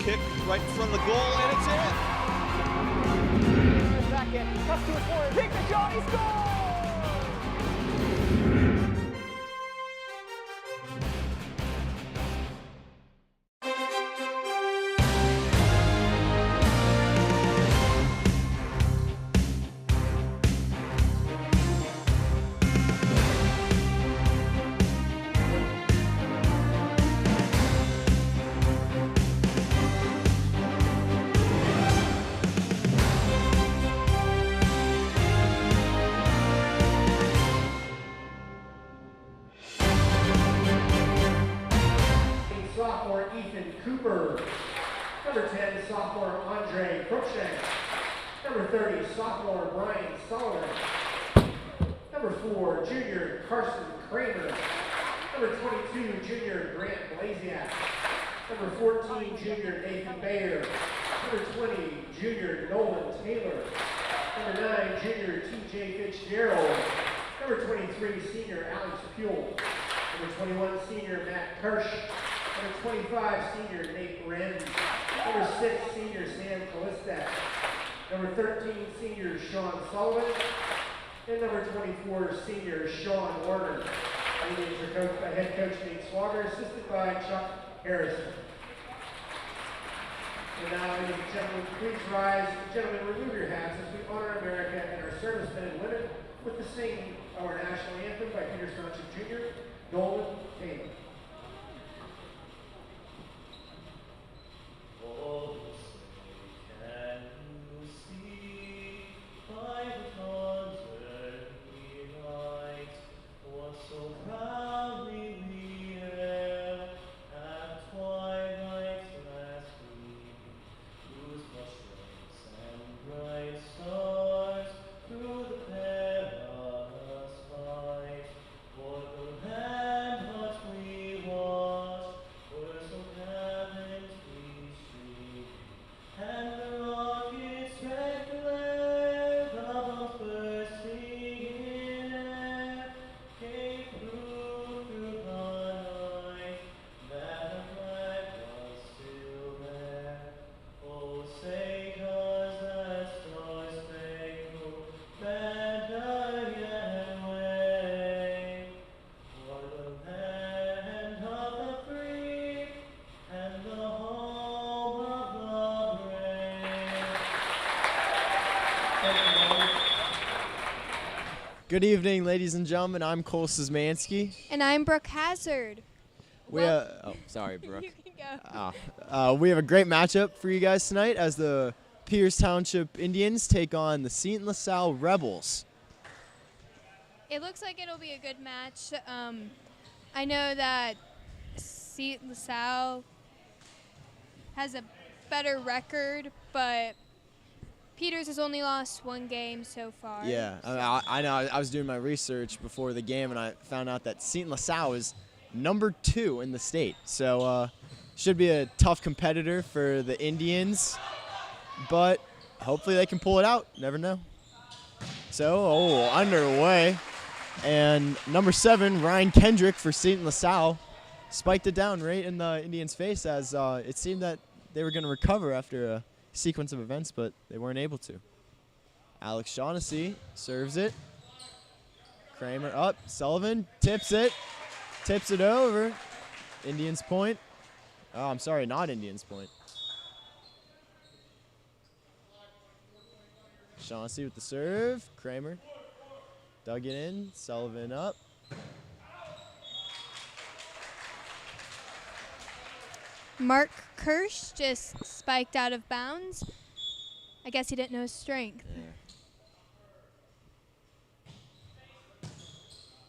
kick right in front of the goal, and it's in. Second, cuts to his corner, takes the shot, he scores! Sophomore Ethan Cooper. Number 10, sophomore Andre Cruikshank. Number 30, sophomore Brian Solomon. Number 4, junior Carson Kramer. Number 22, junior Grant Blasiak. Number 14, junior Nathan Bayer. Number 20, junior Nolan Taylor. Number 9, junior TJ Fitzgerald. Number 23, senior Alex Puel. Number 21, senior Matt Kirsch. Number 25, senior Nate Wren. Number 6, senior Sam Kalistak. Number 13, senior Sean Sullivan. And number 24, senior Sean Warner. Indians are coached by head coach Nate Swager, assisted by Chuck Harrison. And now, ladies and gentlemen, please rise. Gentlemen, remove your hats as we honor America and our servicemen and women with the singing of our national anthem by Peters Township Jr., Nolan Taylor. Oh, can you see by the contrary light what so proudly we hailed at twilight last week, whose mushrooms and bright stars through the perilous fight, for the land but we watched were so heavenly. And the rocket's red glare, bubbles bursting in air, came through the night, that the flag was still there. Oh, say does that star-spangled banner yet wave, for the land of the free and the home of the Good evening, ladies and gentlemen. I'm Cole Szymanski. And I'm Brooke Hazard. Sorry, Brooke. You can go. We have a great matchup for you guys tonight as the Peters Township Indians take on the Seton-La Salle Rebels. It looks like it'll be a good match. I know that Seton-La Salle has a better record, but Peters has only lost one game so far. Yeah, I know. I was doing my research before the game, and I found out that Seton-La Salle is number 2 in the state. So should be a tough competitor for the Indians, but hopefully they can pull it out. Never know. So, underway. And number 7, Ryan Kendrick for Seton-La Salle, spiked it down right in the Indians' face as it seemed that they were going to recover after a sequence of events, but they weren't able to. Alex Shaughnessy serves it. Kramer up. Sullivan tips it over. Indians point. Oh, I'm sorry, not Indians point. Shaughnessy with the serve. Kramer dug it in. Sullivan up. Mark Kirsch just spiked out of bounds. I guess he didn't know his strength. Yeah.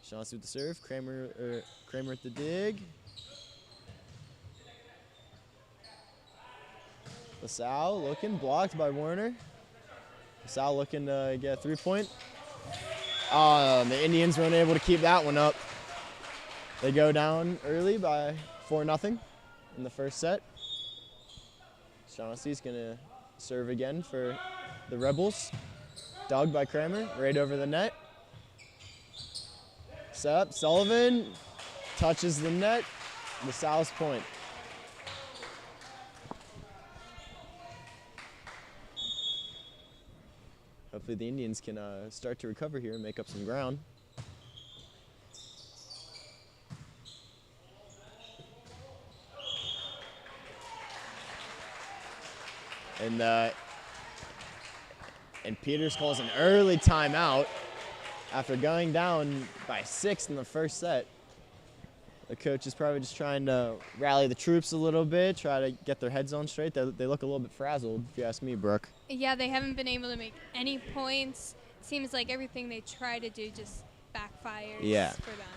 Shaughnessy with the serve. Kramer at the dig. LaSalle looking, blocked by Warner. LaSalle looking to get a 3-point. The Indians weren't able to keep that one up. They go down early by 4-0 in the first set. Shaughnessy's gonna serve again for the Rebels. Dug by Kramer, right over the net. Set up, Sullivan touches the net. LaSalle's point. Hopefully the Indians can start to recover here and make up some ground. And Peters calls an early timeout after going down by 6 in the first set. The coach is probably just trying to rally the troops a little bit, try to get their heads on straight. They look a little bit frazzled, if you ask me, Brooke. Yeah, they haven't been able to make any points. Seems like everything they try to do just backfires for them.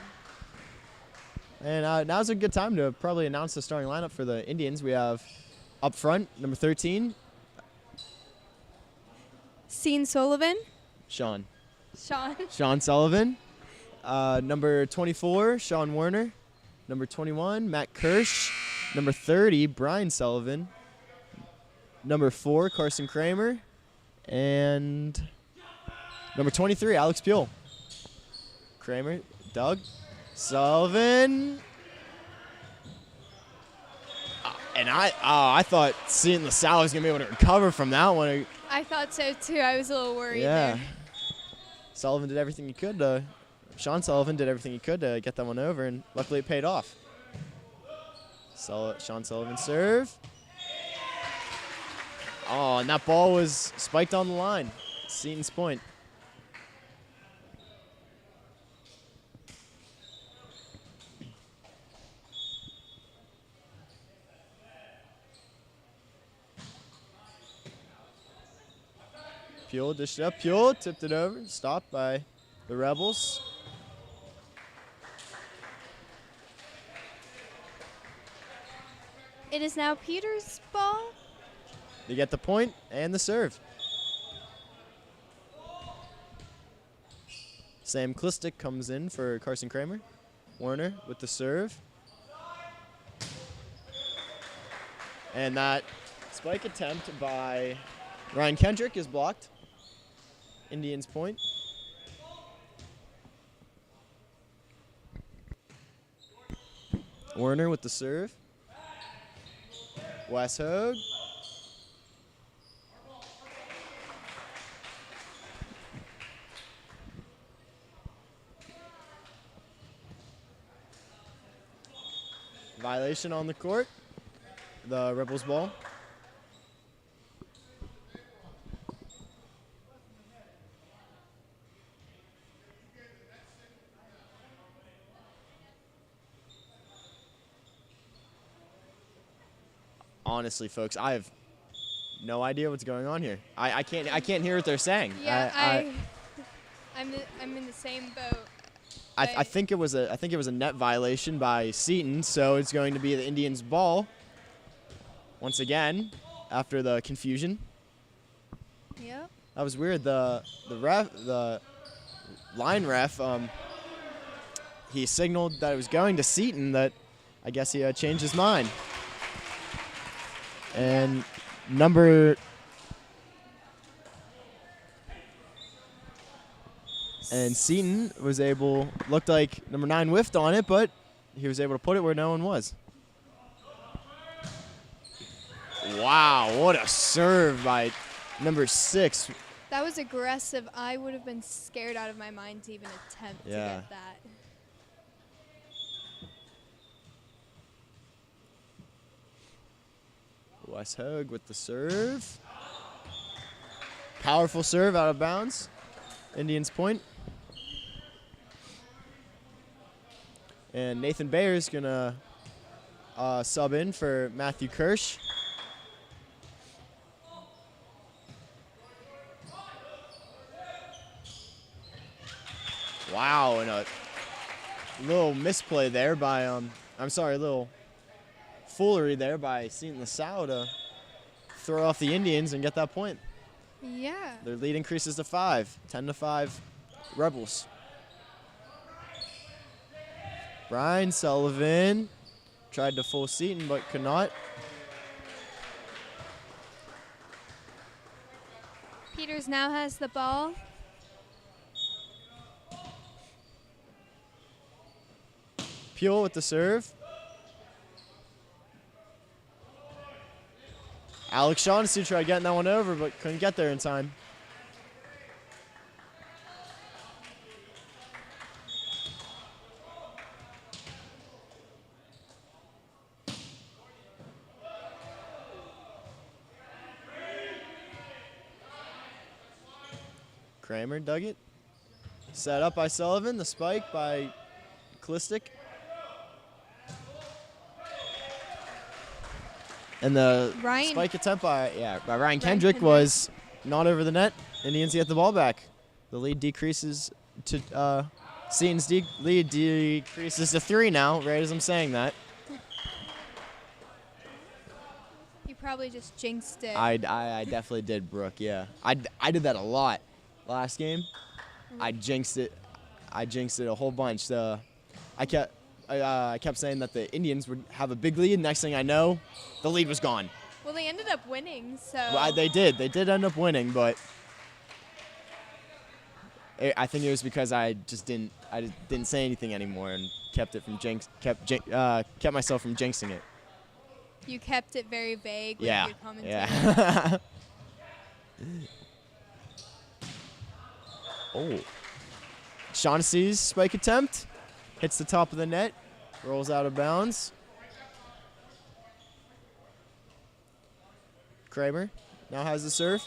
And now's a good time to probably announce the starting lineup for the Indians. We have up front, number 13, Sullivan. Sean Sean. Sullivan. Number 24, Sean Werner. Number 21, Matt Kirsch. Number 30, Brian Sullivan. Number 4, Carson Kramer. And number 23, Alex Puel. Kramer, Doug, Sullivan. And I thought Seton-La Salle was going to be able to recover from that one. I thought so too. I was a little worried Yeah. there. Sullivan did everything he could. Sean Sullivan did everything he could to get that one over, and luckily it paid off. Sean Sullivan serve. Oh, and that ball was spiked on the line. Seton's point. Puel dished it up. Puel tipped it over. Stopped by the Rebels. It is now Peters' ball. They get the point and the serve. Sam Klistic comes in for Carson Kramer. Werner with the serve. And that spike attempt by Ryan Kendrick is blocked. Indians point. Werner with the serve. Wes Hogue. Violation on the court. The Rebels ball. Honestly, folks, I have no idea what's going on here. I can't hear what they're saying. Yeah, I'm in the same boat. I think it was a net violation by Seton, so it's going to be the Indians' ball once again after the confusion. Yep. That was weird. The line ref, he signaled that it was going to Seton. That I guess he changed his mind. And Seton was looked like number 9 whiffed on it, but he was able to put it where no one was. Wow, what a serve by number 6. That was aggressive. I would have been scared out of my mind to even attempt to get that. Wes Hogue with the serve. Powerful serve out of bounds. Indians point. And Nathan Bayer's going to sub in for Matthew Kirsch. Wow, and a little misplay there by, a little foolery there by Seton-La Salle to throw off the Indians and get that point. Yeah. Their lead increases to 5, 10-5 Rebels. Brian Sullivan tried to fool Seton but could not. Peters now has the ball. Puel with the serve. Alex Shaughnessy tried getting that one over but couldn't get there in time. Kramer dug it. Set up by Sullivan. The spike by Klistic. And the Ryan- spike attempt by Ryan Ryan Kendrick Kendrick. was not over the net. Indians get the ball back. The lead decreases to Seton's lead decreases to 3 now. Right as I'm saying that. You probably just jinxed it. I definitely did, Brooke. Yeah, I did that a lot last game. I jinxed it. I jinxed it a whole bunch. I kept saying that the Indians would have a big lead. Next thing I know, the lead was gone. Well, they ended up winning, so. Well, they did. They did end up winning, but I think it was because I didn't say anything anymore and kept myself from jinxing it. You kept it very vague with Yeah. your commentary. Yeah. Oh. Shaughnessy's spike attempt hits the top of the net, rolls out of bounds. Kramer now has the serve.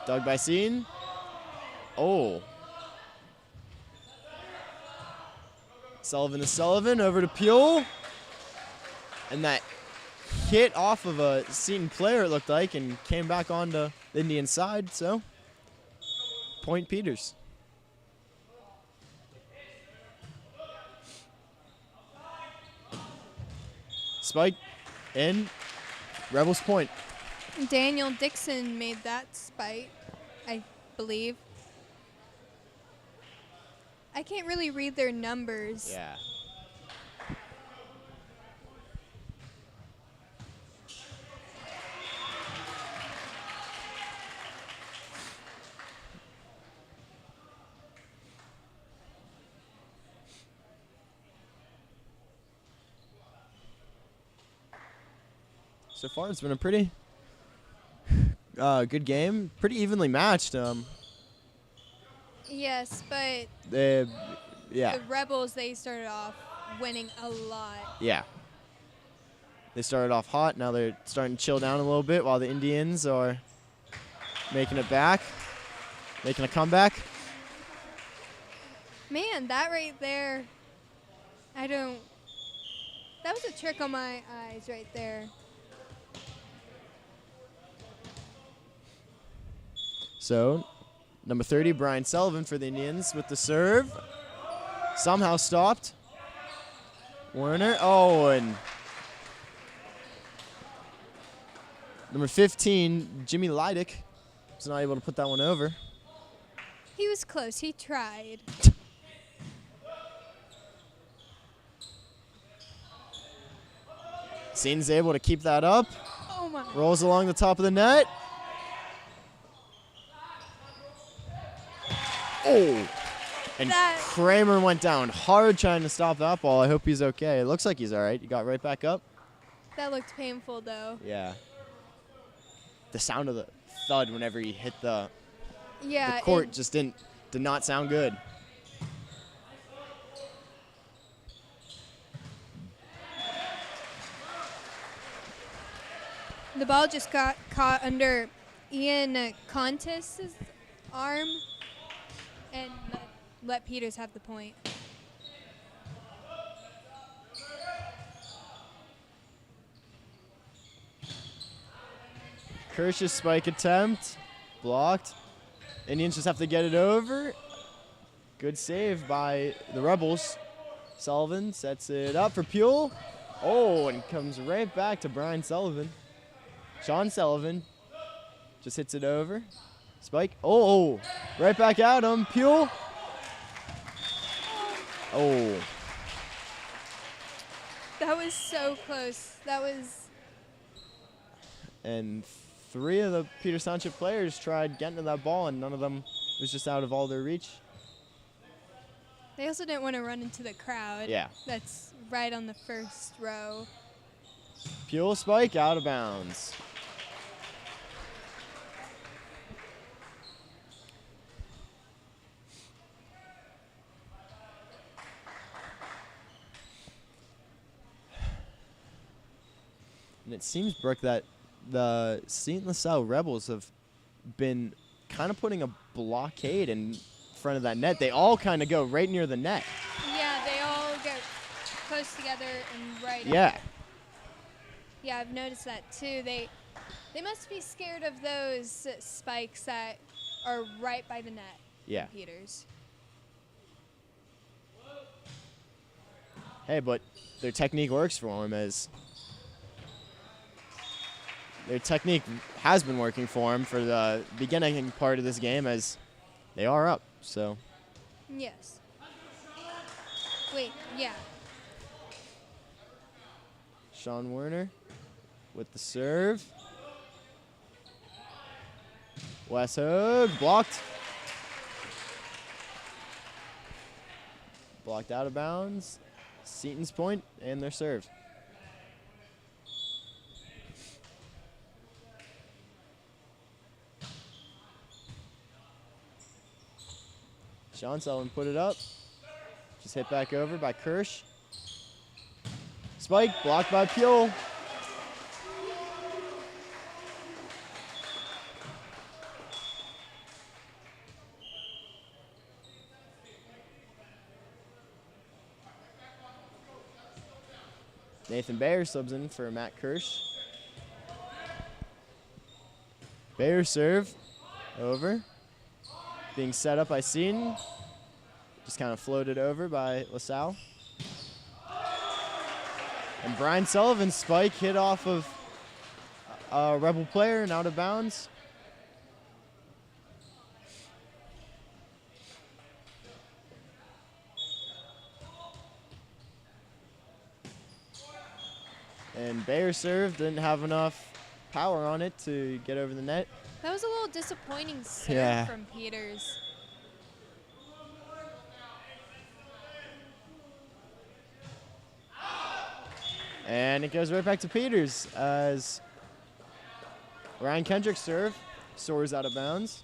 Dug by Seton. Oh. Sullivan to Sullivan, over to Pule. And that hit off of a Seton player, it looked like, and came back onto the Indian side, so point Peters. Spike in, Rebels point. Daniel Dixon made that spike, I believe. I can't really read their numbers. Yeah. So far, it's been a pretty good game. Pretty evenly matched. Yes, but The Rebels, they started off winning a lot. Yeah. They started off hot. Now they're starting to chill down a little bit while the Indians are making it back, making a comeback. Man, that right there, that was a trick on my eyes right there. So, number 30, Brian Sullivan for the Indians with the serve. Somehow stopped. Werner. Oh, and number 15, Jimmy Leidick, was not able to put that one over. He was close. He tried. Seton's able to keep that up. Oh, my. Rolls along the top of the net. Oh. And That- Kramer went down hard trying to stop that ball. I hope he's okay. It looks like he's all right. He got right back up. That looked painful, though. Yeah. The sound of the thud whenever he hit the Yeah. court and just did not sound good. the ball just got caught under Ian Contis' arm and let Peters have the point. Kirsch's spike attempt. Blocked. Indians just have to get it over. Good save by the Rebels. Sullivan sets it up for Pule. Oh, and comes right back to Brian Sullivan. Sean Sullivan just hits it over. Spike. Oh, right back at him. Pule. Oh. That was so close. That was. And 3 of the Peters Township players tried getting to that ball, and none of them was just out of all their reach. They also didn't want to run into the crowd. Yeah. That's right on the first row. Pule spike out of bounds. And it seems, Brooke, that the Seton-La Salle Rebels have been kind of putting a blockade in front of that net. They all kind of go right near the net. Yeah, they all get close together and right Yeah. up. Yeah, I've noticed that too. They must be scared of those spikes that are right by the net. Yeah. Peters. Hey, but their technique works for them as their technique has been working for them for the beginning part of this game as they are up. So Yes. Wait, yeah. Sean Werner with the serve. Wes Hogue blocked. Blocked out of bounds. Seton's point and their serve. Sean Sullivan put it up. Just hit back over by Kirsch. Spike blocked by Pule. Nathan Bayer subs in for Matt Kirsch. Bayer serve over. Being set up by Seton. Just kind of floated over by LaSalle. And Brian Sullivan's spike hit off of a Rebel player and out of bounds. And Bayer serve didn't have enough power on it to get over the net. That was a little disappointing serve Yeah. from Peters. And it goes right back to Peters as Ryan Kendrick's serve soars out of bounds.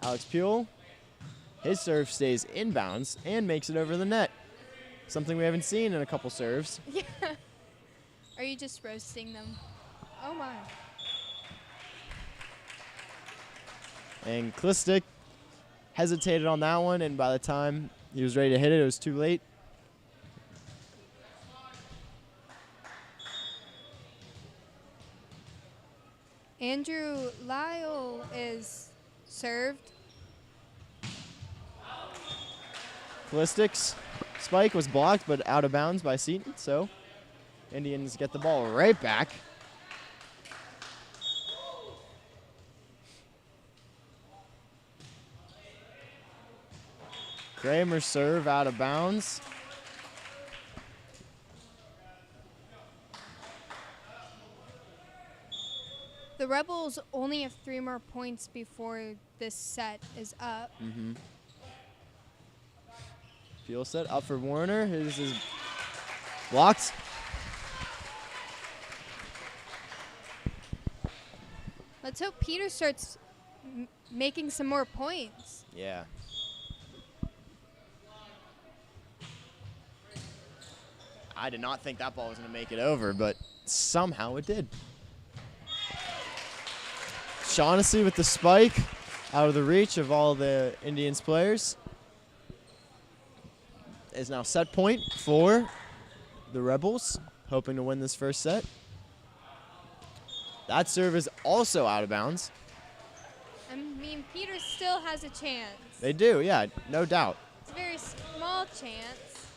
Alex Pule, his serve stays inbounds and makes it over the net. Something we haven't seen in a couple serves. Yeah. Are you just roasting them? Oh my. And Klistic hesitated on that one, and by the time he was ready to hit it, it was too late. Andrew Lyle is served. Klistic's spike was blocked, but out of bounds by Seton, so Indians get the ball right back. Kramer's serve out of bounds. The Rebels only have 3 more points before this set is up. Field set up for Warner. His is blocked. Let's hope Peter starts making some more points. Yeah. I did not think that ball was going to make it over, but somehow it did. Shaughnessy with the spike out of the reach of all the Indians players. Is now set point for the Rebels, hoping to win this first set. That serve is also out of bounds. I mean, Peter still has a chance. They do, yeah, no doubt. It's a very small chance.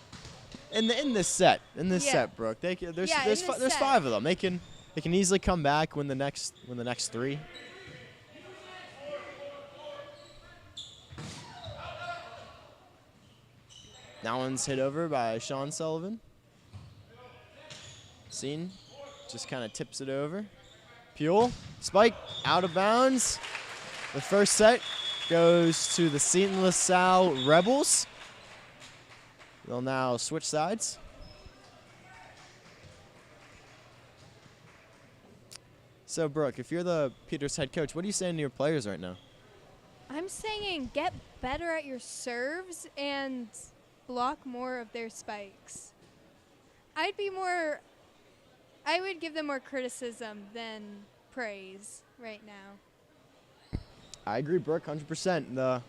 In this set, Yeah. set, Brooke, there's Yeah, in this there's set. 5 of them. They can easily come back, win the next 3. That one's hit over by Sean Sullivan. Seton just kind of tips it over. Pule, spike, out of bounds. The first set goes to the Seton-La Salle Rebels. They'll now switch sides. So, Brooke, if you're the Peters head coach, what are you saying to your players right now? I'm saying get better at your serves and block more of their spikes. I'd be more I would give them more criticism than praise right now. I agree, Brooke, 100%. The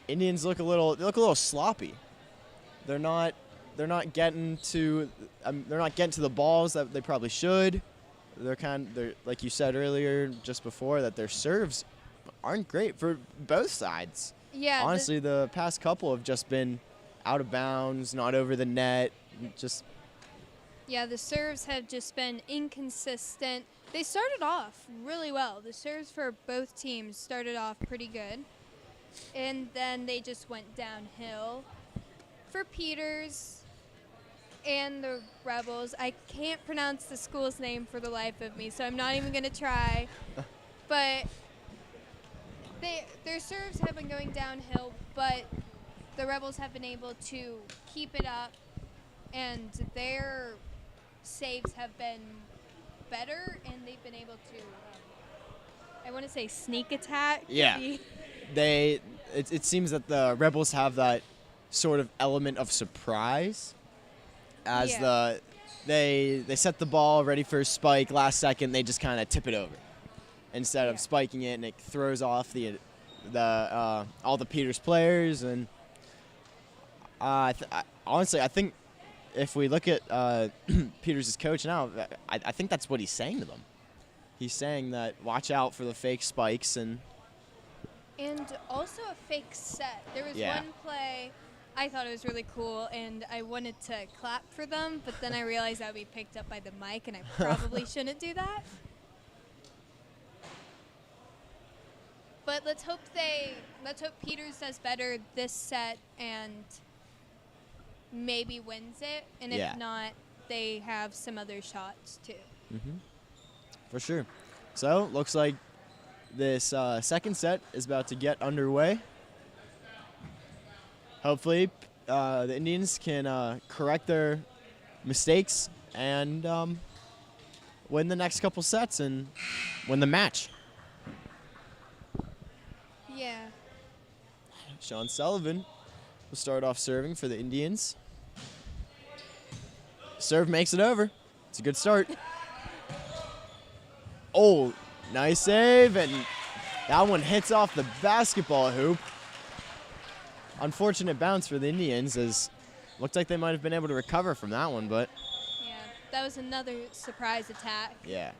Indians look a little sloppy. They're not getting to the balls that they probably should. They're like you said earlier, just before, that their serves aren't great for both sides. Yeah. Honestly, the past couple have just been out of bounds, not over the net, just. Yeah, the serves have just been inconsistent. They started off really well. The serves for both teams started off pretty good. And then they just went downhill. For Peters and the Rebels, I can't pronounce the school's name for the life of me, so I'm not even going to try. But their serves have been going downhill, but the Rebels have been able to keep it up, and their saves have been better, and they've been able to, I want to say, sneak attack. Yeah. It seems that the Rebels have that sort of element of surprise as they set the ball ready for a spike, last second they just kind of tip it over instead of spiking it, and it throws off all the Peters players. And honestly, I think if we look at Peters' coach now, I think that's what he's saying to them. He's saying that watch out for the fake spikes and also a fake set. There was one play I thought it was really cool, and I wanted to clap for them, but then I realized that would be picked up by the mic, and I probably shouldn't do that. But let's hope Peters does better this set and maybe wins it, and if not, they have some other shots too. Mm-hmm. For sure. So looks like this second set is about to get underway. Hopefully, the Indians can correct their mistakes and win the next couple sets and win the match. Yeah. Sean Sullivan will start off serving for the Indians. Serve makes it over. It's a good start. Oh, nice save, and that one hits off the basketball hoop. Unfortunate bounce for the Indians, as looked like they might have been able to recover from that one, but. Yeah, that was another surprise attack. Yeah.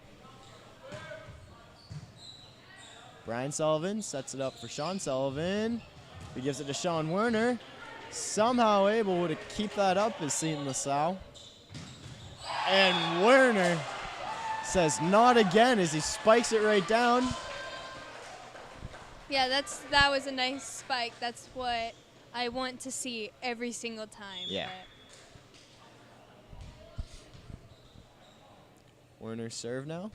Brian Sullivan sets it up for Sean Sullivan. He gives it to Sean Werner. Somehow able to keep that up is Seton-La Salle. And Werner says not again as he spikes it right down. Yeah, that was a nice spike. That's what I want to see every single time. Yeah. Werner serve now.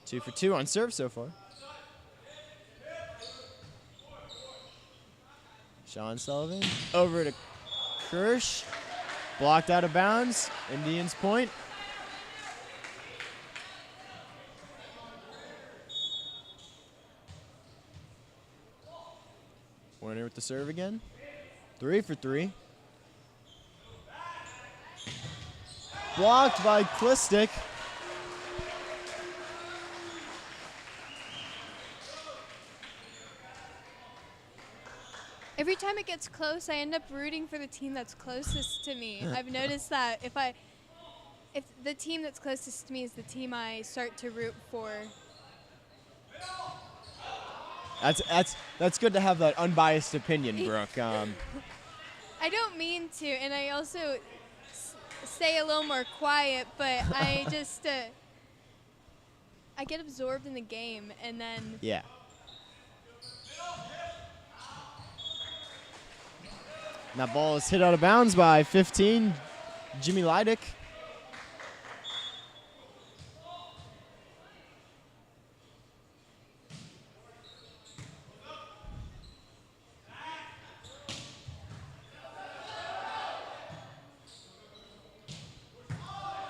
2 for 2 on serve so far. Sean Sullivan over to Kirsch. Blocked out of bounds. Indians point. Werner with the serve again. 3 for 3. Blocked by Klistic. Every time it gets close, I end up rooting for the team that's closest to me. I've noticed that if the team that's closest to me is the team I start to root for. That's good to have that unbiased opinion, Brooke. I don't mean to, and I also stay a little more quiet, but I just I get absorbed in the game, and then yeah. And that ball is hit out of bounds by 15, Jimmy Leidick.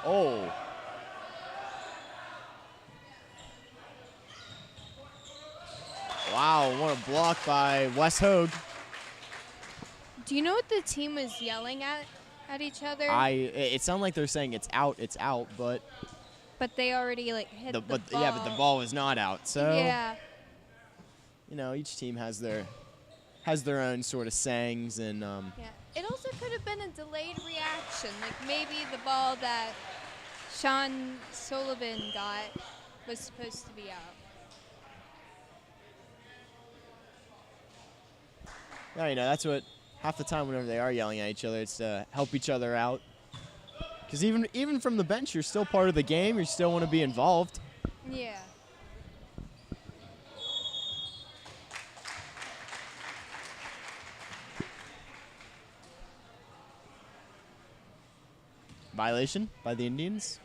Oh. Wow, what a block by Wes Hogue. do you know what the team was yelling at at each other. It sounded like they're saying it's out, but But they already like hit the ball. yeah, but the ball was not out. So Yeah. you know, each team has their own sort of sayings, and Yeah. It also could have been a delayed reaction. Like maybe the ball that Sean Sullivan got was supposed to be out. yeah, you know, that's what half the time whenever they are yelling at each other, it's to help each other out. Because even from the bench, you're still part of the game. You still want to be involved. Yeah. Violation by the Indians.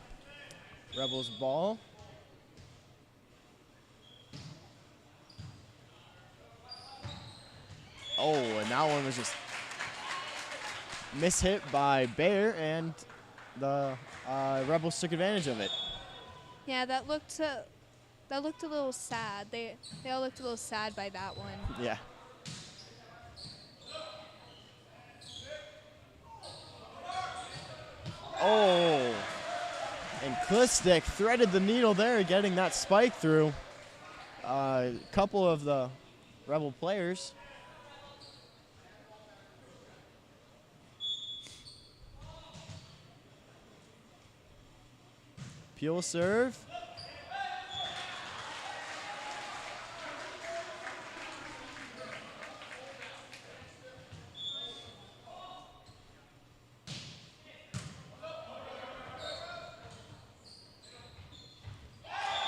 Rebels ball. Oh, and that one was just mishit by Bayer, and the Rebels took advantage of it. Yeah, that looked a little sad. They all looked a little sad by that one. Yeah. Oh, and Klistic threaded the needle there, getting that spike through a couple of the Rebel players. Peel serve.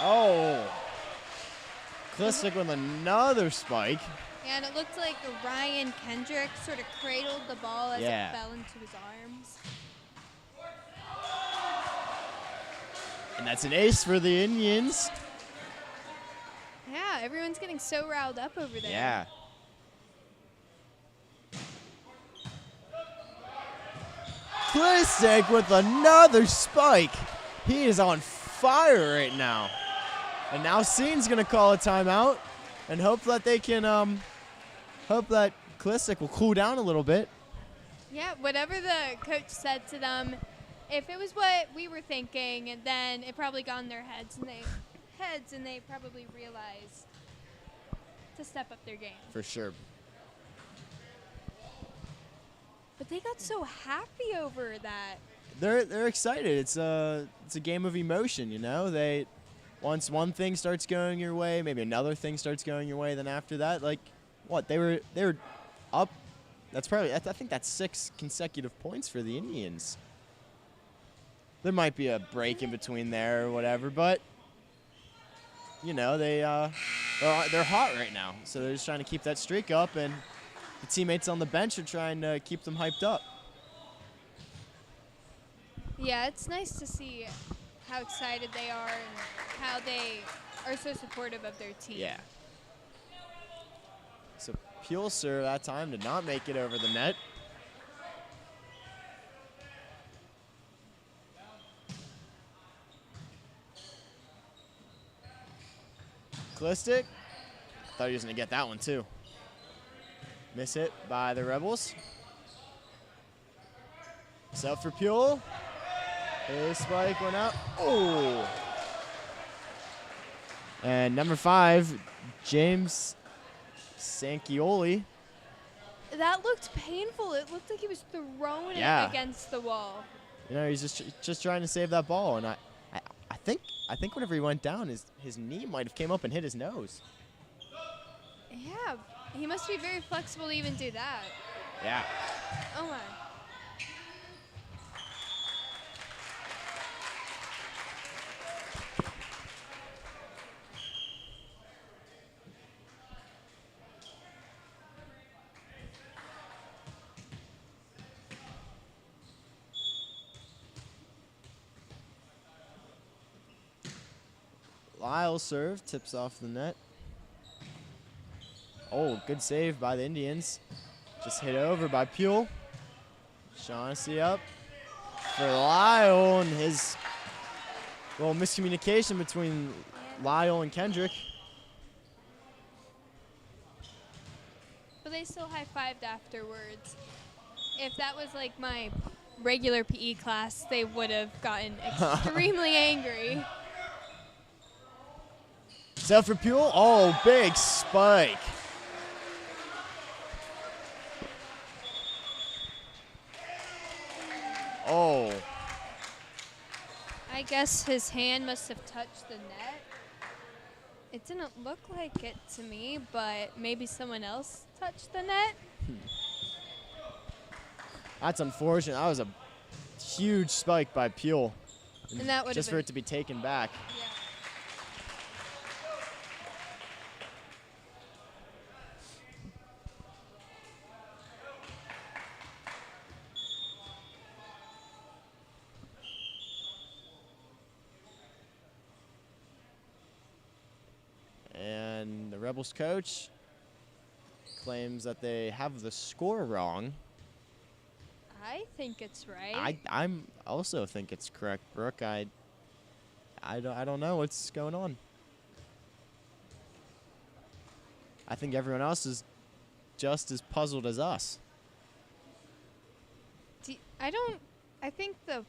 Oh, Klistic with another spike. Yeah, and it looked like Ryan Kendrick sort of cradled the ball as Yeah. it fell into his arms. And that's an ace for the Indians. Yeah, everyone's getting so riled up over there. Yeah. Klistic with another spike. He is on fire right now. And now Scene's going to call a timeout and hope that they can, hope that Klistic will cool down a little bit. Yeah, whatever the coach said to them, if it was what we were thinking, then it probably got in their heads, and they probably realized to step up their game. For sure. But they got so happy over that. They're excited. It's a game of emotion, you know. Once one thing starts going your way, maybe another thing starts going your way. Then after that, like, what they were up. That's probably I think that's 6 consecutive points for the Indians. There might be a break in between there or whatever, but you know they're hot right now, so they're just trying to keep that streak up, and the teammates on the bench are trying to keep them hyped up. Yeah, it's nice to see how excited they are and how they are so supportive of their team. Yeah. So Pulser that time did not make it over the net. Klistic. Thought he was going to get that one too. Miss hit by the Rebels. Set for Pule. His spike went out. Oh. And number 5, James Sanchioli. That looked painful. It looked like he was throwing Yeah. it against the wall. You know, he's just trying to save that ball, and I think whenever he went down, his knee might have came up and hit his nose. Yeah, he must be very flexible to even do that. Yeah. Oh my. Lyle serve, tips off the net. Oh, good save by the Indians. Just hit over by Pule. Shaughnessy up for Lyle, and his little miscommunication between Lyle and Kendrick. But they still high-fived afterwards. If that was like my regular PE class, they would have gotten extremely angry. Set for Puel. Oh, big spike. Oh. I guess his hand must have touched the net. It didn't look like it to me, but maybe someone else touched the net. That's unfortunate. That was a huge spike by Puel. And that would just have for been, it to be taken back. yeah. And the Rebels coach claims that they have the score wrong. I think it's right. I'm also think it's correct, Brooke. I don't know what's going on. I think everyone else is just as puzzled as us. I think the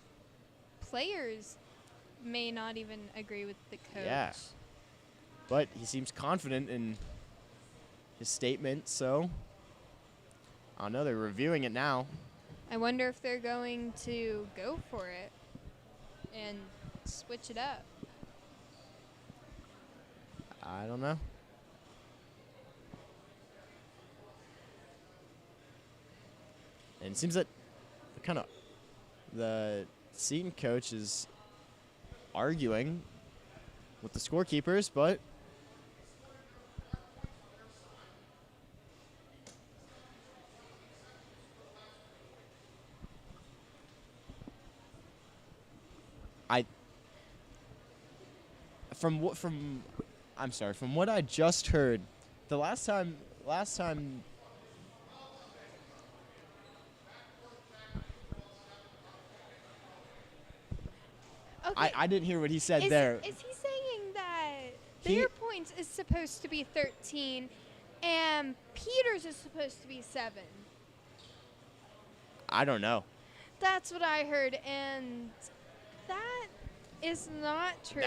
players may not even agree with the coach. Yeah. But he seems confident in his statement, so I don't know. They're reviewing it now. I wonder if they're going to go for it and switch it up. I don't know. And it seems that the Seton coach is arguing with the scorekeepers, but from what I just heard, the last time Okay. I didn't hear what he said Is there. he saying that He- their points is supposed to be 13 and Peter's is supposed to be 7? I don't know. That's what I heard, and that is not true.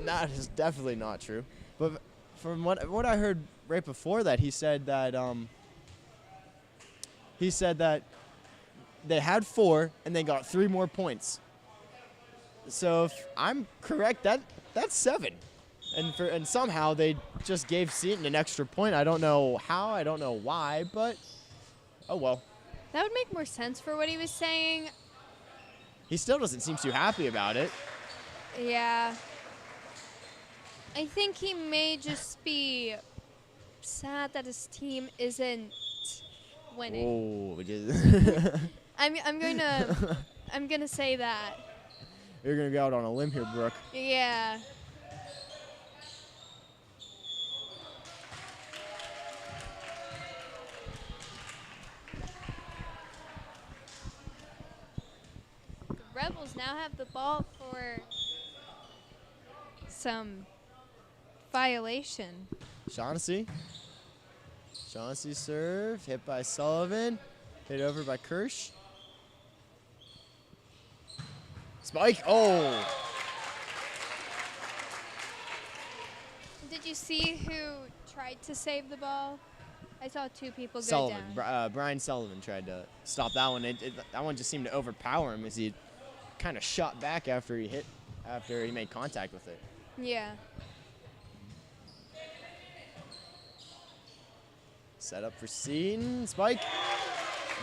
That is definitely not true. But from what I heard right before that, he said that they had 4 and they got 3 more points. So if I'm correct, that's 7. And somehow they just gave Seton an extra point. I don't know how, I don't know why, but oh well. That would make more sense for what he was saying. He still doesn't seem too happy about it. Yeah. I think he may just be sad that his team isn't winning. Oh, just I'm gonna say that. You're gonna go out on a limb here, Brooke. Yeah. The Rebels now have the ball for some violation. Shaughnessy serve, hit by Sullivan, hit over by Kirsch. Spike, oh! Did you see who tried to save the ball? I saw 2 people go Sullivan, down. Brian Sullivan tried to stop that one. That one just seemed to overpower him as he kind of shot back after he made contact with it. Yeah. Set up for Seton, spike.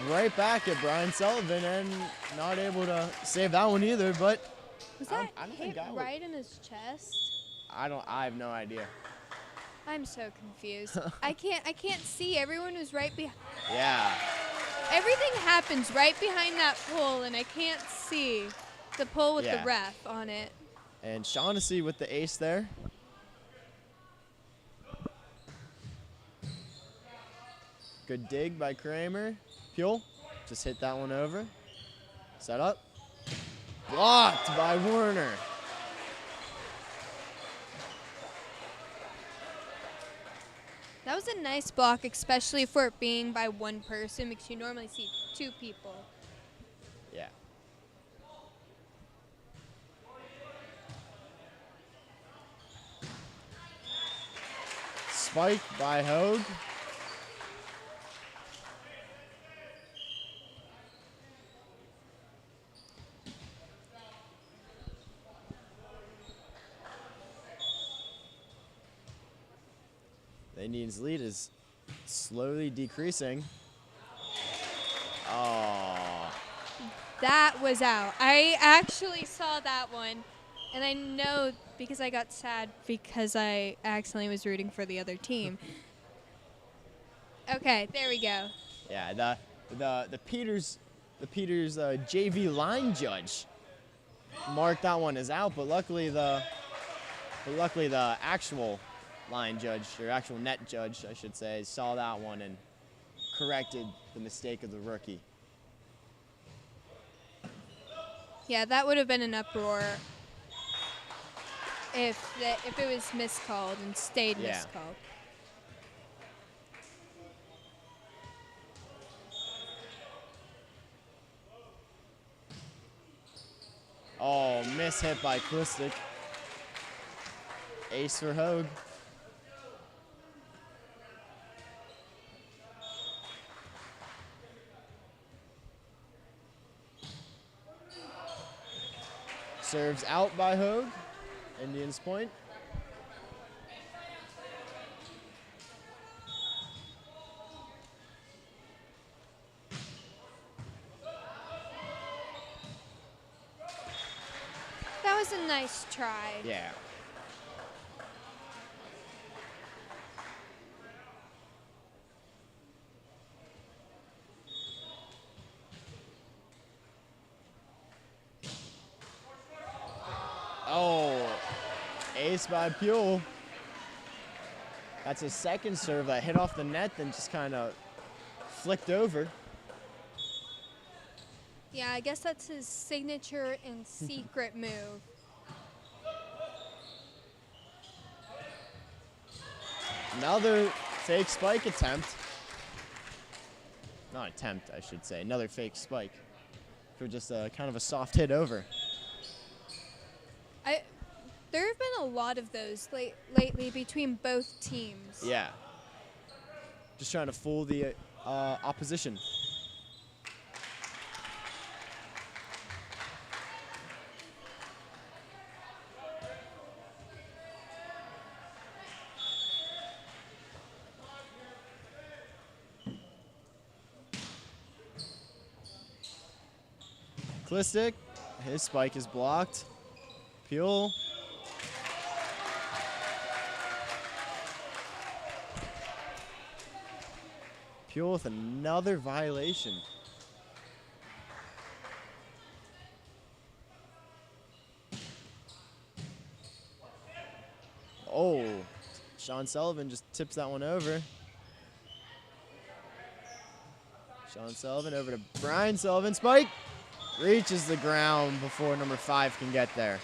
Right back at Brian Sullivan and not able to save that one either, but Was that I don't hit think I would. right in his chest? I have no idea. I'm so confused. I can't see. Everyone was right behind. Yeah. Everything happens right behind that pole, and I can't see the pole with Yeah. the ref on it. And Shaughnessy with the ace there. Good dig by Kramer. Puel just hit that one over. Set up. Blocked by Werner. That was a nice block, especially for it being by one person, because you normally see 2 people. Yeah. spike by Hogue. The Indians' lead is slowly decreasing. Oh. That was out. I actually saw that one, and I know because I got sad because I accidentally was rooting for the other team. Okay, there we go. Yeah, the Peters JV line judge marked that one as out, but luckily the actual line judge, or actual net judge, I should say, saw that one and corrected the mistake of the rookie. Yeah, that would have been an uproar if it was miscalled and stayed miscalled. Oh, miss hit by Klistic. Ace for Hogue. Serves out by Hogue. Indians point. That was a nice try. Yeah. Oh, ace by Puel. That's his second serve that hit off the net, then just kind of flicked over. Yeah, I guess that's his signature and secret move. Another fake spike attempt. Not attempt, I should say. Another fake spike for just a kind of a soft hit over. There have been a lot of those lately between both teams. Yeah. Just trying to fool the opposition. Klistic, his spike is blocked. Puel. Puel with another violation. Oh, Sean Sullivan just tips that one over. Sean Sullivan over to Brian Sullivan. Spike reaches the ground before number 5 can get there.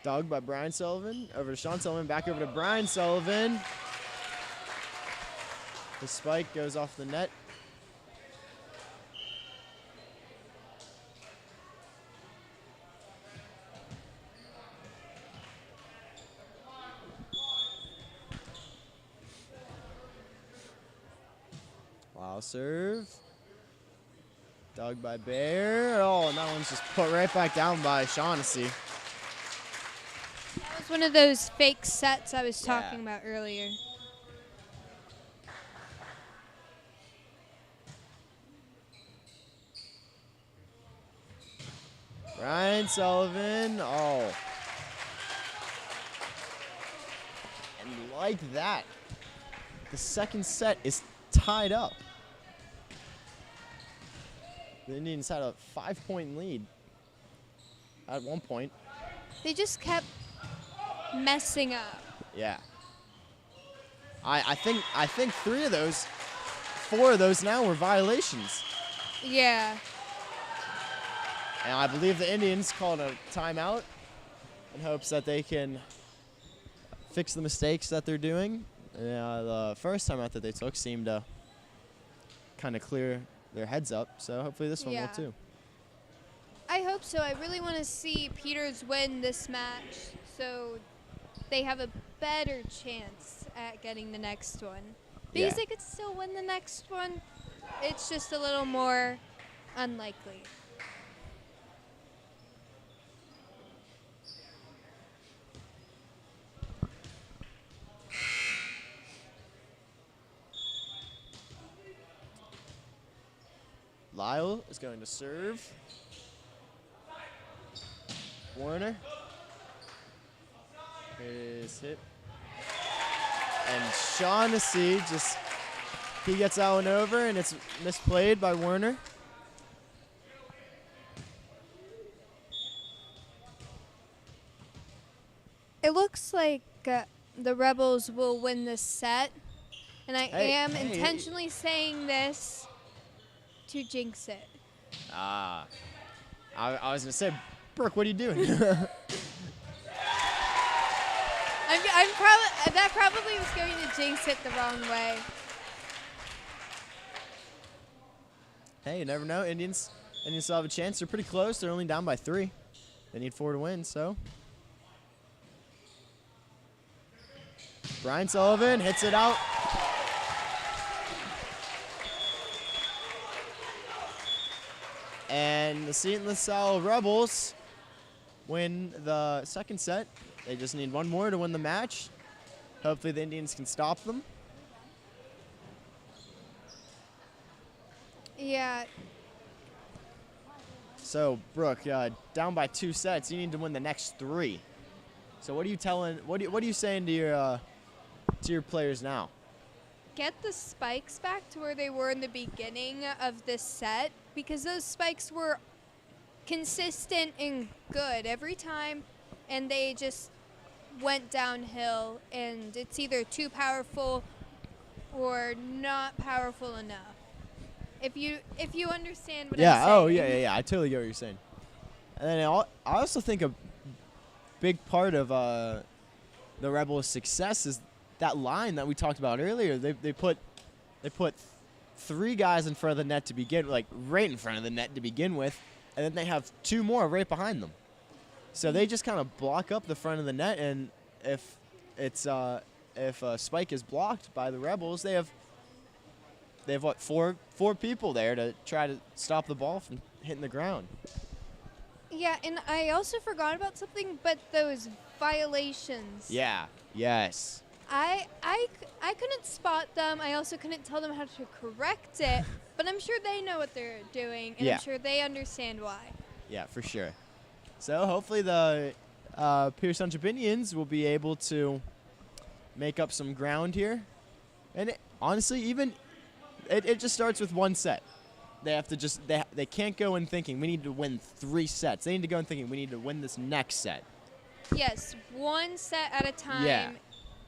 Dug by Brian Sullivan, over to Sean Sullivan, back over to Brian Sullivan. The spike goes off the net. Wow serve. Dug by Bear. Oh, and that one's just put right back down by Shaughnessy. That was one of those fake sets I was talking about earlier. Brian Sullivan. Oh. And like that, the second set is tied up. The Indians had a 5-point lead at one point. They just kept messing up. Yeah. I think 4 of those now were violations. Yeah. And I believe the Indians called a timeout in hopes that they can fix the mistakes that they're doing. The first time out that they took seemed to kind of clear their heads up, so hopefully this one will too. I hope so. I really want to see Peters win this match so they have a better chance at getting the next one. Because they could still win the next one. It's just a little more unlikely. Lyle is going to serve. Warner is hit. And Shaughnessy he gets that one over, and it's misplayed by Warner. It looks like the Rebels will win this set. And I am intentionally saying this to jinx it. I was going to say, Brooke, what are you doing? That probably was going to jinx it the wrong way. Hey, you never know. Indians still have a chance. They're pretty close. They're only down by 3. They need 4 to win, so. Brian Sullivan hits it out. And the Seton-La Salle Rebels win the second set. They just need 1 more to win the match. Hopefully the Indians can stop them. Yeah. So, Brooke, down by 2 sets, you need to win the next 3. So what are you telling? What are you saying to your players now? Get the spikes back to where they were in the beginning of this set, because those spikes were consistent and good every time, and they just went downhill, and it's either too powerful or not powerful enough. If you understand what I'm saying. Oh, yeah. I totally get what you're saying. And then I also think a big part of the Rebels' success is that line that we talked about earlier. They put 3 guys in front of the net to begin, like right in front of the net to begin with, and then they have 2 more right behind them. So they just kind of block up the front of the net, and if a spike is blocked by the Rebels, they have what, 4 people there to try to stop the ball from hitting the ground. Yeah, and I also forgot about something, but those violations. Yeah. Yes. I couldn't spot them. I also couldn't tell them how to correct it, but I'm sure they know what they're doing, and I'm sure they understand why. Yeah, for sure. So hopefully the Pierce Township Indians will be able to make up some ground here. And honestly, even it just starts with 1 set. They have to they can't go in thinking we need to win 3 sets. They need to go in thinking we need to win this next set. Yes, 1 set at a time. Yeah.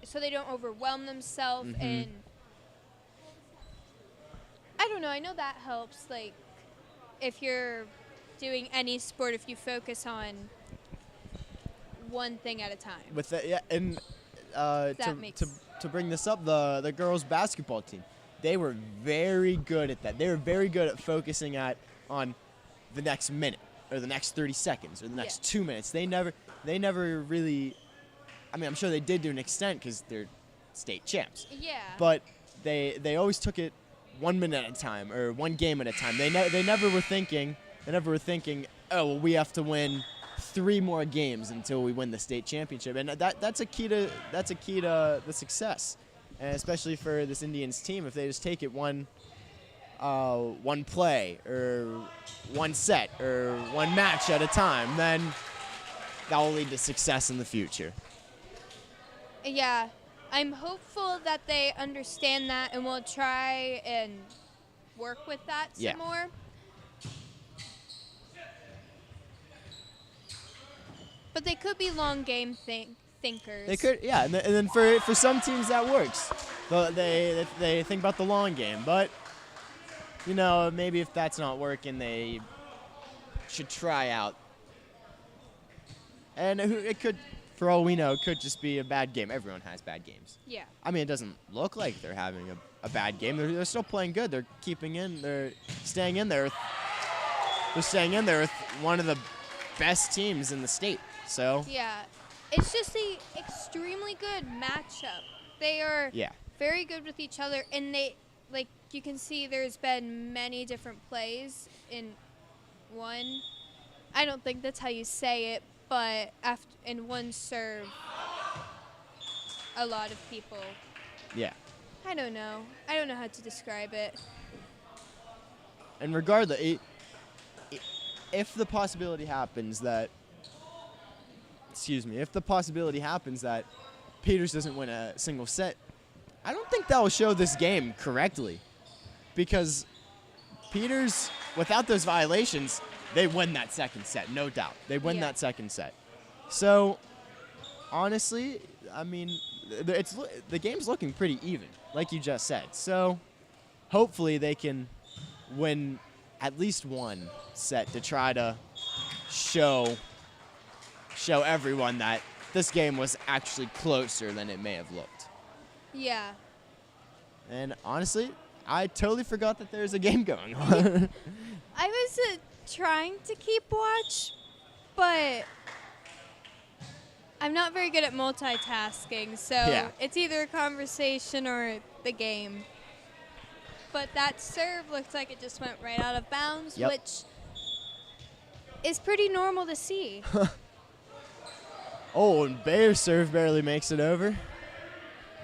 So they don't overwhelm themselves, and I don't know. I know that helps. Like, if you're doing any sport, if you focus on one thing at a time. With that, and to bring this up, the girls basketball team, they were very good at that. They were very good at focusing on the next minute or the next 30 seconds or the next 2 minutes. They never really. I mean, I'm sure they did to an extent because they're state champs. Yeah. But they always took it 1 minute at a time or 1 game at a time. They never were thinking. Oh, well, we have to win 3 more games until we win the state championship. And that's a key to the success, and especially for this Indians team. If they just take it one play or 1 set or 1 match at a time, then that will lead to success in the future. Yeah, I'm hopeful that they understand that and will try and work with that some more. But they could be long game thinkers. They could, yeah, and then for some teams that works. They think about the long game, but maybe if that's not working, they should try out. And it could for all we know, it could just be a bad game. Everyone has bad games. Yeah. I mean, it doesn't look like they're having a bad game. They're still playing good. They're keeping in. They're staying in there. They're staying in there with one of the best teams in the state. So Yeah. It's just a extremely good matchup. They are yeah, very good with each other, and they, like, you can see there's been many different plays in one. I don't think that's how you say it, but in one serve, a lot of people. yeah. I don't know. I don't know how to describe it. And regardless, if the possibility happens that, if the possibility happens that Peters doesn't win a single set, I don't think that will show this game correctly, because Peters, without those violations, they win that second set, no doubt. They win that second set. So, honestly, I mean, the game's looking pretty even, like you just said. So, hopefully they can win at least one set to try to show everyone that this game was actually closer than it may have looked. Yeah. And honestly, I totally forgot that there's a game going on. I was trying to keep watch, but I'm not very good at multitasking, so Yeah. it's either a conversation or the game. But that serve looks like it just went right out of bounds, Yep. which is pretty normal to see. Oh, and Bayer's serve barely makes it over.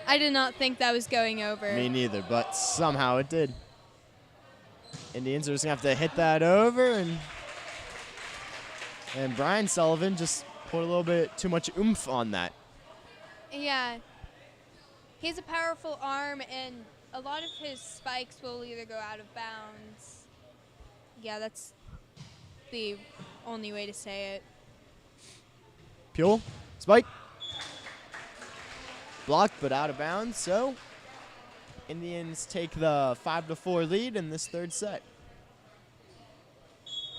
I did not think that was going over. Me neither, but somehow it did. Indians are just going to have to hit that over, and Brian Sullivan just put a little bit too much oomph on that. Yeah. He has a powerful arm, and a lot of his spikes will either go out of bounds. Yeah, that's the only way to say it. Puel, spike. Blocked, but out of bounds, so Indians take the 5-4 lead in this third set.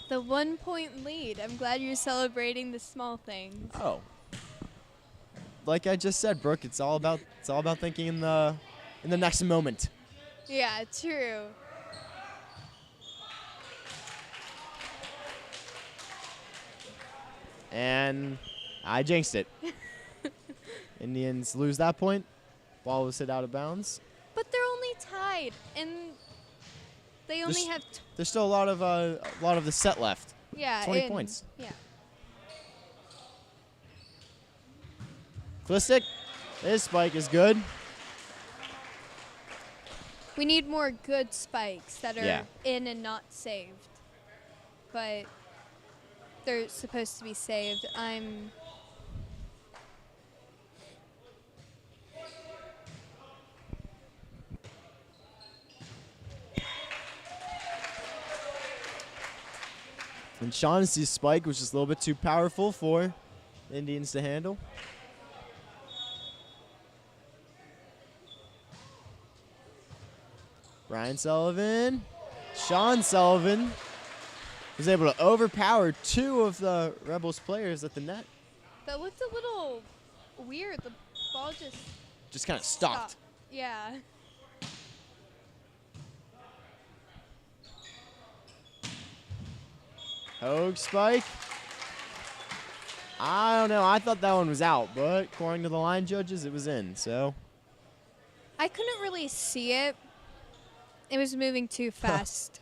The 1 point lead. I'm glad you're celebrating the small things. Oh. Like I just said, Brooke, it's all about thinking in the next moment. Yeah, true. And I jinxed it. Indians lose that point. Ball was hit out of bounds. But they're only tied, and they only have There's still a lot of the set left. 20 points. Yeah. Klistic, his spike is good. We need more good spikes that are Yeah. in and not saved. But they're supposed to be saved. And Shaughnessy's spike was just a little bit too powerful for the Indians to handle. Brian Sullivan, Sean Sullivan was able to overpower two of the Rebels players at the net. That looked a little weird. The ball Just kind of stopped. Yeah. Hogue spike. I don't know. I thought that one was out, but according to the line judges, it was in. So I couldn't really see it. It was moving too fast.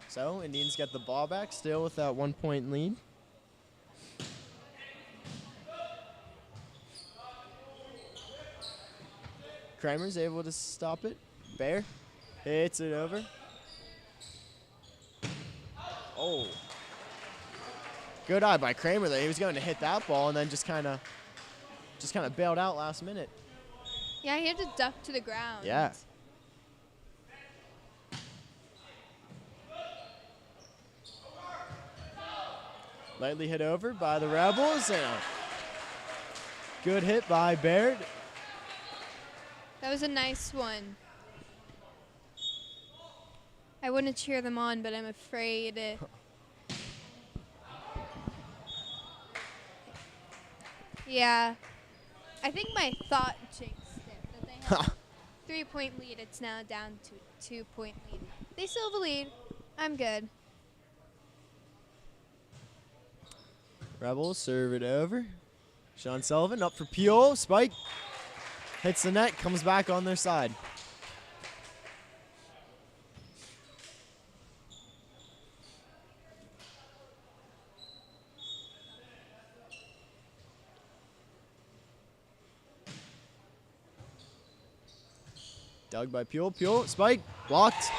So Indians get the ball back, still with that 1 point lead. Kramer's able to stop it. Bear hits it over. Oh. Good eye by Kramer there. He was going to hit that ball and then just kind of bailed out last minute. Yeah, he had to duck to the ground. Yeah. Lightly hit over by the Rebels, and a good hit by Baird. That was a nice one. I want to cheer them on, but I'm afraid. Yeah. I think my thought jinxed it. That they had a 3-point lead. It's now down to 2-point lead. They still have a lead. I'm good. Rebels serve it over. Sean Sullivan up for Peel. Spike. Hits the net. Comes back on their side. Dug by Peel. Peel. Spike. Blocked.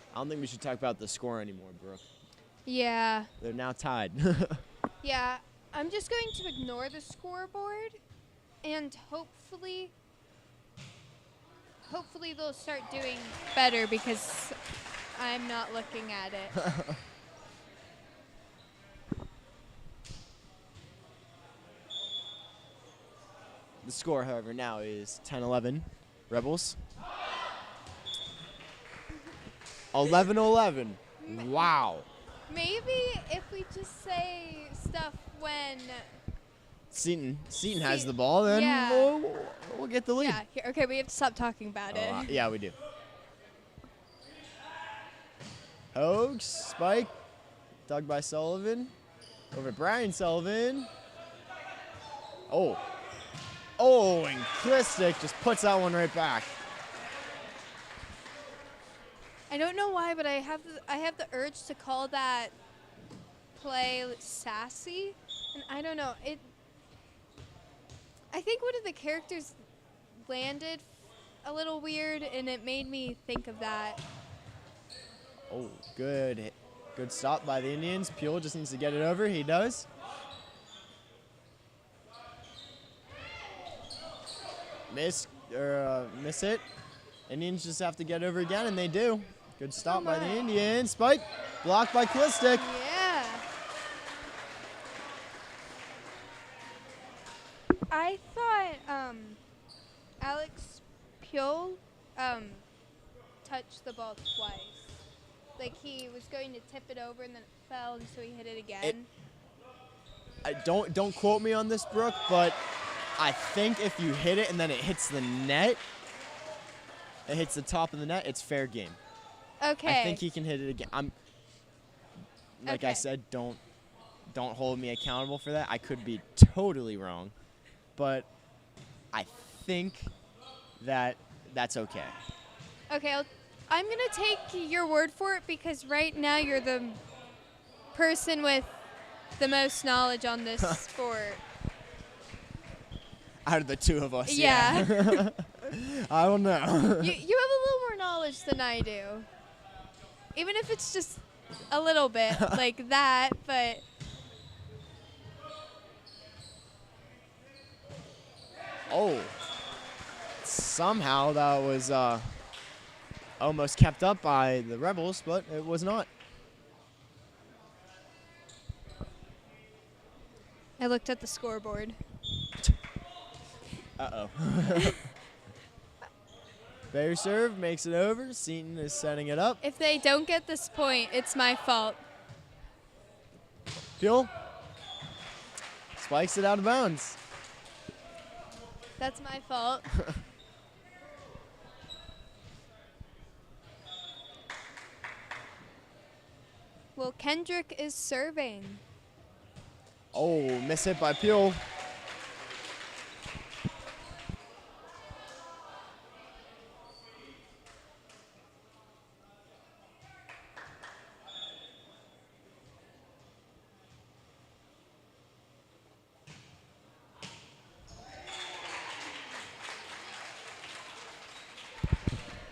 I don't think we should talk about the score anymore, Brooke. Yeah. They're now tied. Yeah. I'm just going to ignore the scoreboard and hopefully they'll start doing better because I'm not looking at it. The score, however, now is 10-11 Rebels. 11-11. Wow. Maybe if we just say stuff when Seton has the ball, then Yeah. we'll get the lead. yeah, here, okay, we have to stop talking about it. Yeah, we do. Hoax, Spike, dug by Sullivan. Over Brian Sullivan. Oh, and Kristic just puts that one right back. I don't know why, but I have the urge to call that play sassy, and I don't know. I think one of the characters landed a little weird, and it made me think of that. Oh, good stop by the Indians. Peel just needs to get it over. He does. Miss it. Indians just have to get over again, and they do. Good stop by the Indians. Spike, blocked by Kristic. Yeah. I thought Alex Pule touched the ball twice. Like he was going to tip it over and then it fell, and so he hit it again. Don't quote me on this, Brooke, but I think if you hit it and then it hits the net, it hits the top of the net, it's fair game. Okay. I think he can hit it again. Like I said, don't hold me accountable for that. I could be totally wrong, but I think that's okay. Okay, I'm going to take your word for it because right now you're the person with the most knowledge on this sport. Out of the two of us, Yeah. I don't know. You have a little more knowledge than I do. Even if it's just a little bit like that, but Oh, somehow that was almost kept up by the Rebels, but it was not. I looked at the scoreboard. Uh-oh. Fair serve makes it over. Seton is setting it up. If they don't get this point, it's my fault. Peel spikes it out of bounds. That's my fault. Well, Kendrick is serving. Oh, miss hit by Peel.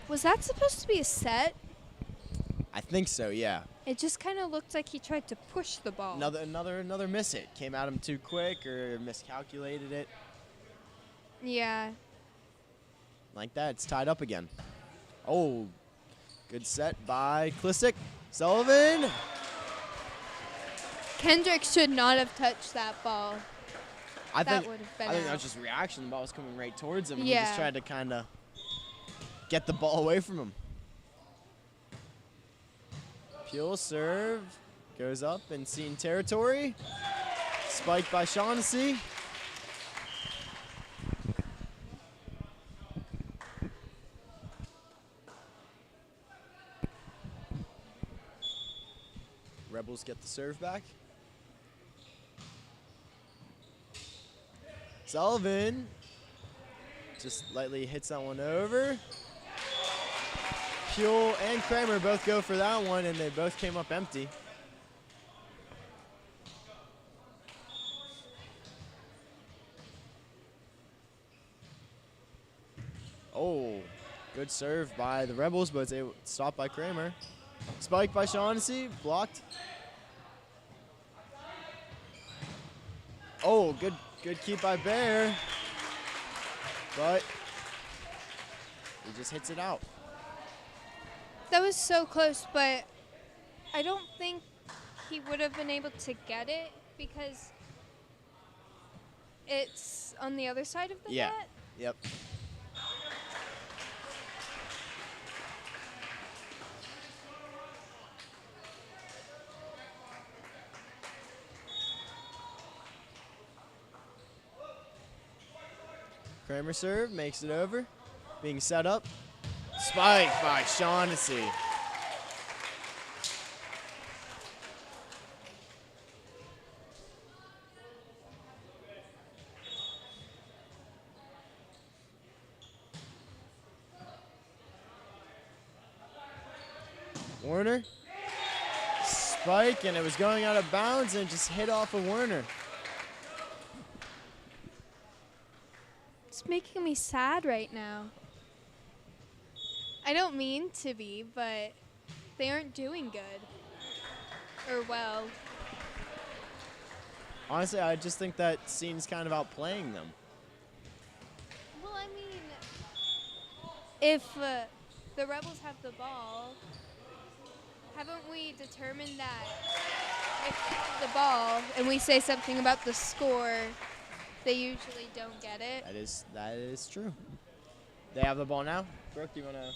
Was that supposed to be a set? I think so, yeah. It just kind of looked like he tried to push the ball. Another miss hit. Came at him too quick or miscalculated it. Yeah. Like that, it's tied up again. Oh, good set by Kristic. Sullivan. Kendrick should not have touched that ball. That would have been I think that out. was just reaction. The ball was coming right towards him. And Yeah. He just tried to kind of get the ball away from him. Pure serve goes up in Seton territory. Spiked by Shaughnessy. Rebels get the serve back. Sullivan just lightly hits that one over. Puel and Kramer both go for that one, and they both came up empty. Oh, good serve by the Rebels, but it's stopped by Kramer. Spike by Shaughnessy, blocked. Oh, good keep by Bear. But he just hits it out. That was so close, but I don't think he would have been able to get it because it's on the other side of the Yeah. net. Yep. Kramer serve, makes it over. Being set up. Spike by Shaughnessy. Warner. Spike, and it was going out of bounds and just hit off of Warner. It's making me sad right now. I don't mean to be, but they aren't doing good. Or well. Honestly, I just think that scene's kind of outplaying them. Well, I mean, if the Rebels have the ball, haven't we determined that if they have the ball and we say something about the score, they usually don't get it? That is true. They have the ball now. Brooke, do you want to?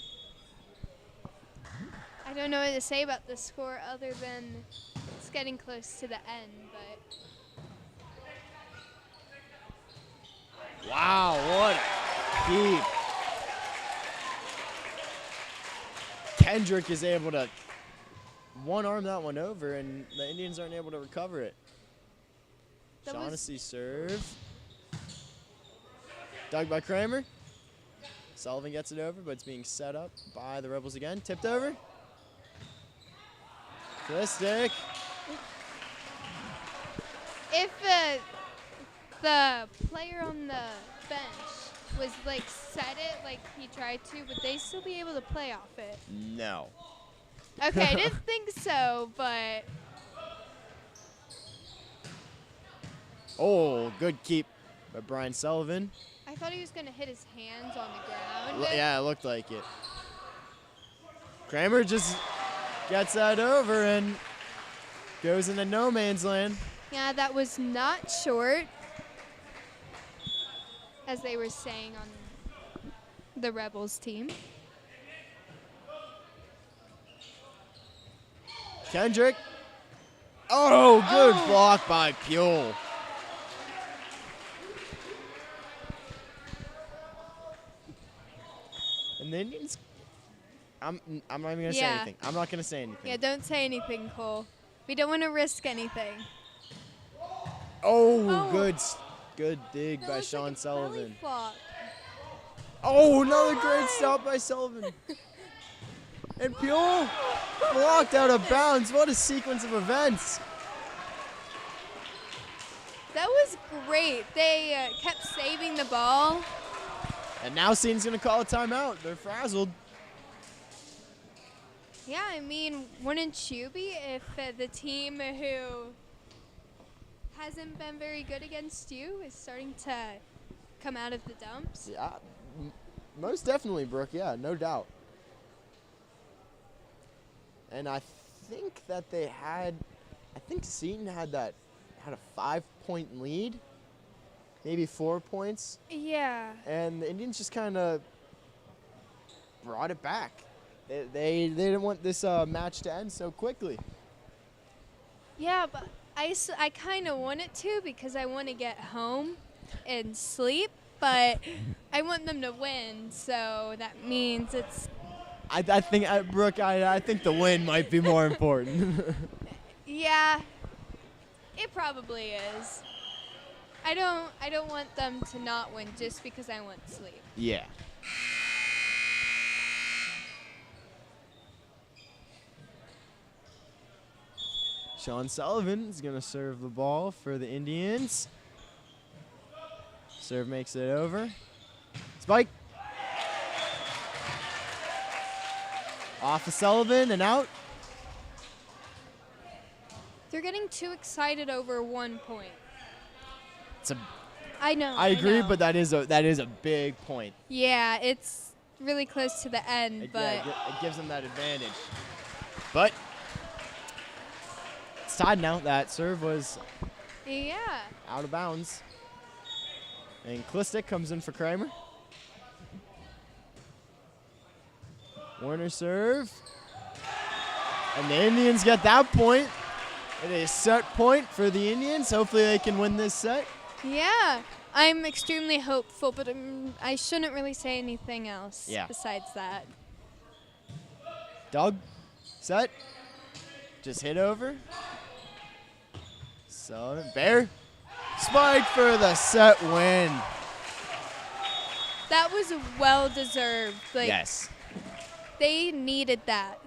I don't know what to say about the score other than it's getting close to the end, but Wow, what a keep. Kendrick is able to one-arm that one over, and the Indians aren't able to recover it. That was- Shaughnessy serve. Dug by Kramer. Sullivan gets it over, but it's being set up by the Rebels again. Tipped over. Clistic. if the player on the bench was like set it like he tried to, would they still be able to play off it? No. Okay, I didn't think so, but Oh, good keep by Brian Sullivan. I thought he was going to hit his hands on the ground. Yeah, it looked like it. Kramer just gets that over and goes into no man's land. Yeah, that was not short, as they were saying on the Rebels team. Kendrick. Oh, good Oh. block by Puel. And the Indians, I'm not even gonna say Yeah. anything. I'm not gonna say anything. Yeah, don't say anything, Cole. We don't want to risk anything. Oh, Oh. good dig That by looks like Sean a Sullivan. belly flop. Oh, another great stop by Sullivan. And Puel blocked out of bounds. What a sequence of events. That was great. They kept saving the ball. And now Seton's gonna call a timeout. They're frazzled. Yeah, I mean, wouldn't you be if the team who hasn't been very good against you is starting to come out of the dumps? Yeah, most definitely, Brooke. Yeah, no doubt. And I think that I think Seton had a 5-point lead maybe 4 points. Yeah. And the Indians just kind of brought it back. They didn't want this match to end so quickly. Yeah, but I kind of want it to because I want to get home and sleep, but I want them to win, so that means it's... I think, Brooke, I think the win might be more important. Yeah, it probably is. I don't want them to not win just because I want sleep. Yeah. Sean Sullivan is going to serve the ball for the Indians. Serve makes it over. Spike. Off of Sullivan and out. They're getting too excited over 1 point. It's a, I know. I agree, know. but that is a big point. Yeah, it's really close to the end, It, but yeah, it gives them that advantage. But it's tied now. That serve was yeah. out of bounds. And Klistic comes in for Kramer. Warner serve. And the Indians get that point. It is set point for the Indians. Hopefully they can win this set. Yeah, I'm extremely hopeful, but I shouldn't really say anything else besides that. Doug, set. Just hit over. So, Bear. Spike for the set win. That was well-deserved. Like, Yes. they needed that.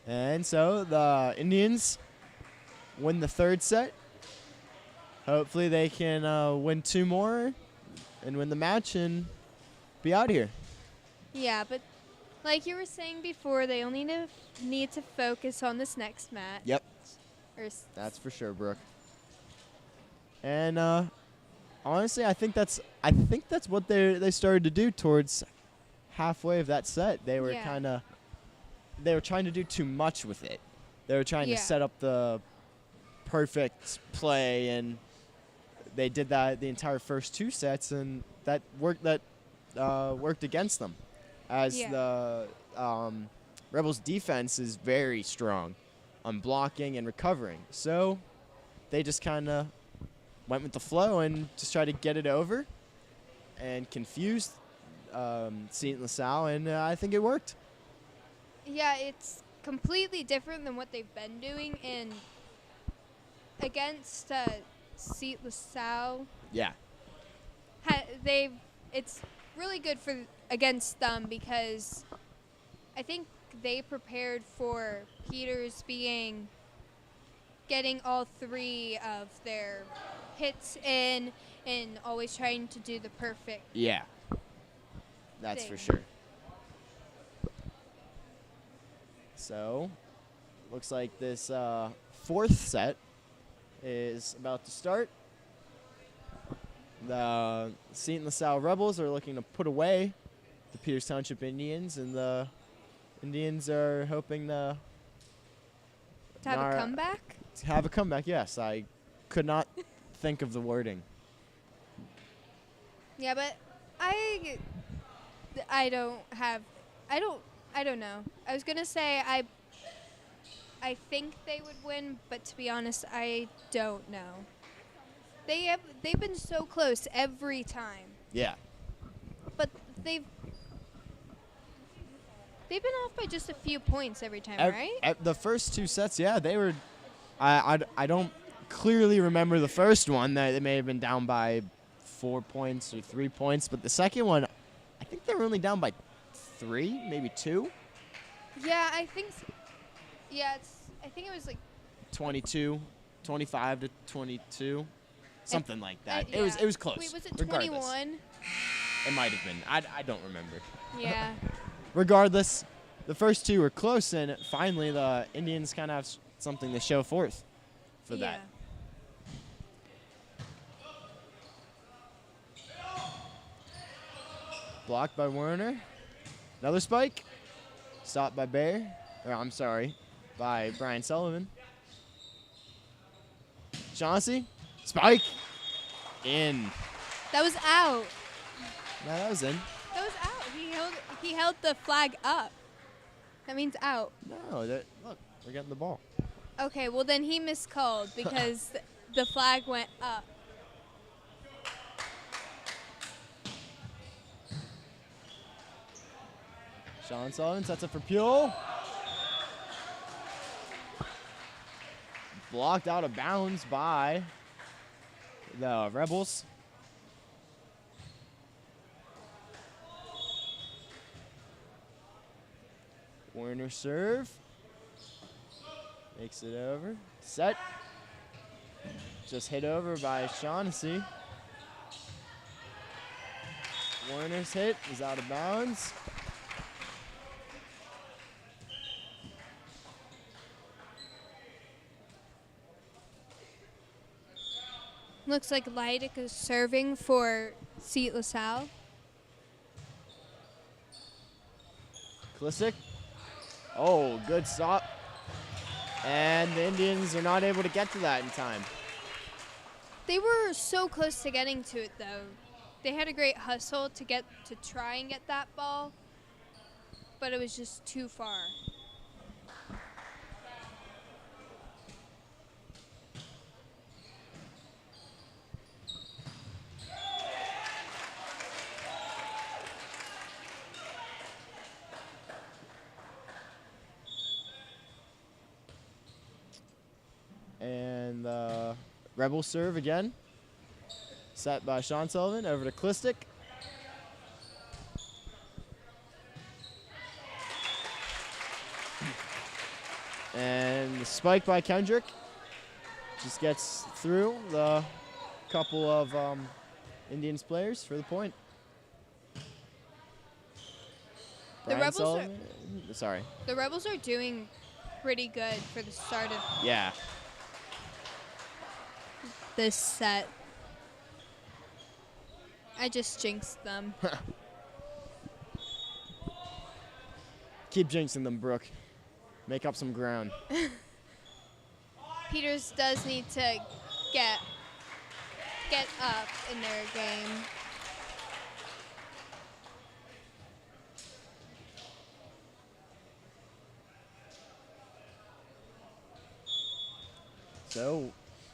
And so the Indians win the third set. Hopefully they can win 2 more and win the match and be out of here. Yeah, but like you were saying before, they only need to focus on this next match. Yep. Or That's for sure, Brooke. And honestly, I think that's what they started to do towards halfway of that set. They were they were trying to do too much with it. They were trying to set up the perfect play, and they did that the entire first 2 sets, and that worked against them, as the Rebels' defense is very strong on blocking and recovering. So they just kind of went with the flow and just tried to get it over and confused Seton-La Salle, and I think it worked. Yeah, it's completely different than what they've been doing in against Seton-La Salle. Yeah. It's really good for against them because I think they prepared for Peters getting all 3 of their hits in and always trying to do the perfect. Yeah. That's thing. for sure. So, looks like this 4th set is about to start. The Seton-La Salle Rebels are looking to put away the Peters Township Indians, and the Indians are hoping to To have a comeback? have a comeback. Yes, I could not think of the wording. Yeah, but I don't know. I was gonna say I think they would win, but to be honest, I don't know. They've been so close every time, Yeah. but they've been off by just a few points every time, right? The first 2 sets, yeah, they were. I don't clearly remember the first one. They may have been down by 4 points or 3 points, but the second one, I think they were only down by 3, maybe 2. Yeah, I think. Yeah, I think it was like 22, 25 to 22, something like that. yeah. It was close. Wait, was it regardless. 21? It might have been. I don't remember. Yeah. Regardless, the first 2 were close, and finally the Indians kind of have something to show forth for that. Blocked by Werner. Another spike. Stopped by Bear. Or I'm sorry, by Brian Sullivan. Chauncey Spike. In. That was out. No, that was in. That was out. He held the flag up. That means out. No, look, we're getting the ball. Okay, well then he miscalled because the flag went up. Sean Sullivan sets up for Pule. Blocked out of bounds by the Rebels. Warner serve. Makes it over. Set. Just hit over by Shaughnessy. Warner's hit is out of bounds. Looks like Leidick is serving for Seton-La Salle. Klisick. Oh, good stop. And the Indians are not able to get to that in time. They were so close to getting to it, though. They had a great hustle to try and get that ball, but it was just too far. And Rebel serve again. Set by Sean Sullivan over to Klisick. And the spike by Kendrick just gets through the couple of Indians players for the point. The Brian Rebels Sullivan, sorry. The Rebels are doing pretty good for the start of Yeah. this set. I just jinxed them. Keep jinxing them, Brooke. Make up some ground. Peters does need to get up in their game. So,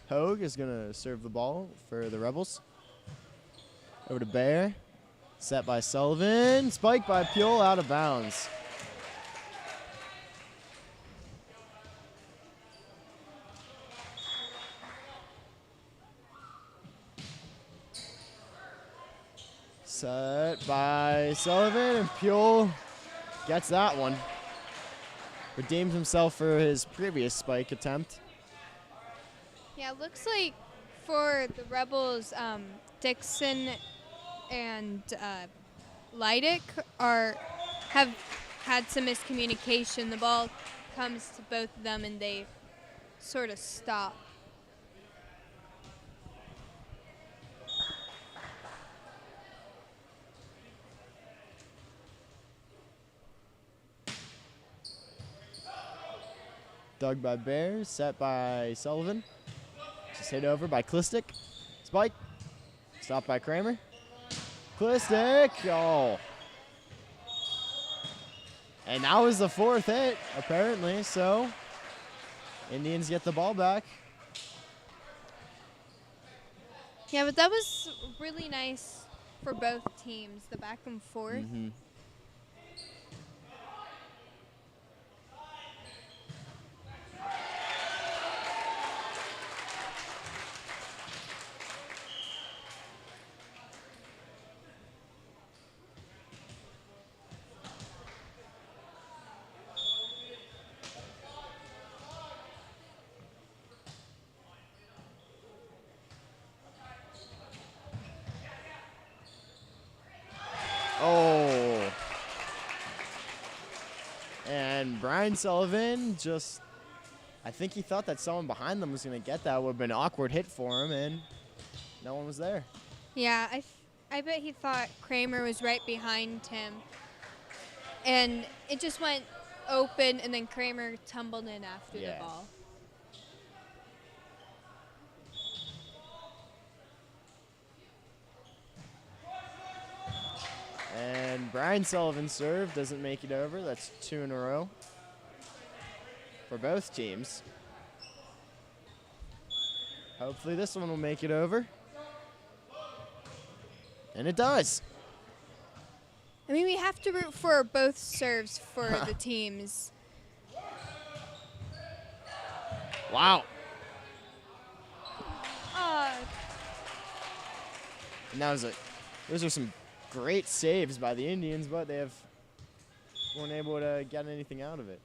Hogue is going to serve the ball for the Rebels. Over to Bear. Set by Sullivan. Spike by Pule, out of bounds. Set by Sullivan, and Pule gets that one. Redeemed himself for his previous spike attempt. Yeah, it looks like for the Rebels, Dixon and Leidick have had some miscommunication. The ball comes to both of them and they sort of stop. Dug by Bear, set by Sullivan. Just hit over by Klisick. Spike. Stopped by Kramer. Klisick. Oh. And that was the fourth hit, apparently. So, Indians get the ball back. Yeah, but that was really nice for both teams, the back and forth. Mm-hmm. Oh. And Brian Sullivan just, I think he thought that someone behind them was going to get that. Would have been an awkward hit for him, and no one was there. Yeah, I bet he thought Kramer was right behind him. And it just went open, and then Kramer tumbled in after the ball. And Brian Sullivan's serve doesn't make it over. That's 2 in a row for both teams. Hopefully this one will make it over. And it does. I mean, we have to root for both serves for the teams. Wow. And those are some great saves by the Indians, but they weren't able to get anything out of it.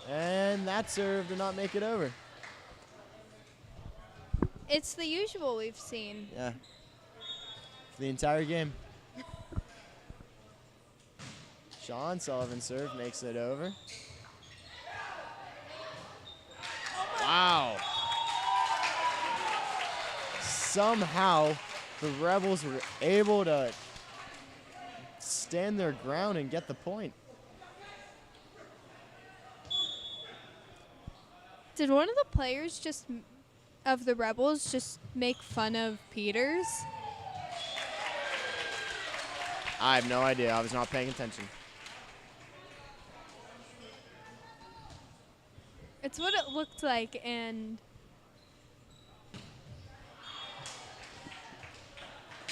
And that serve did not make it over. It's the usual we've seen. Yeah. For the entire game. Sean Sullivan's serve makes it over. Wow. Somehow, the Rebels were able to stand their ground and get the point. Did one of the players of the Rebels just make fun of Peters? I have no idea. I was not paying attention. It's what it looked like, and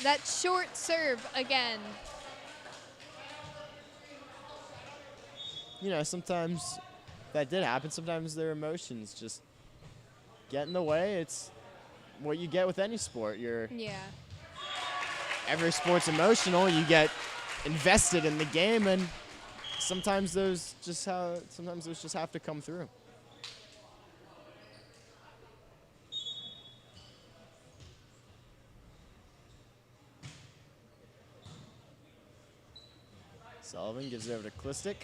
that short serve again. You know, sometimes that did happen. Sometimes their emotions just get in the way. It's what you get with any sport. Yeah. Every sport's emotional. You get invested in the game, and sometimes those just have to come through. Sullivan gives it over to Klistic.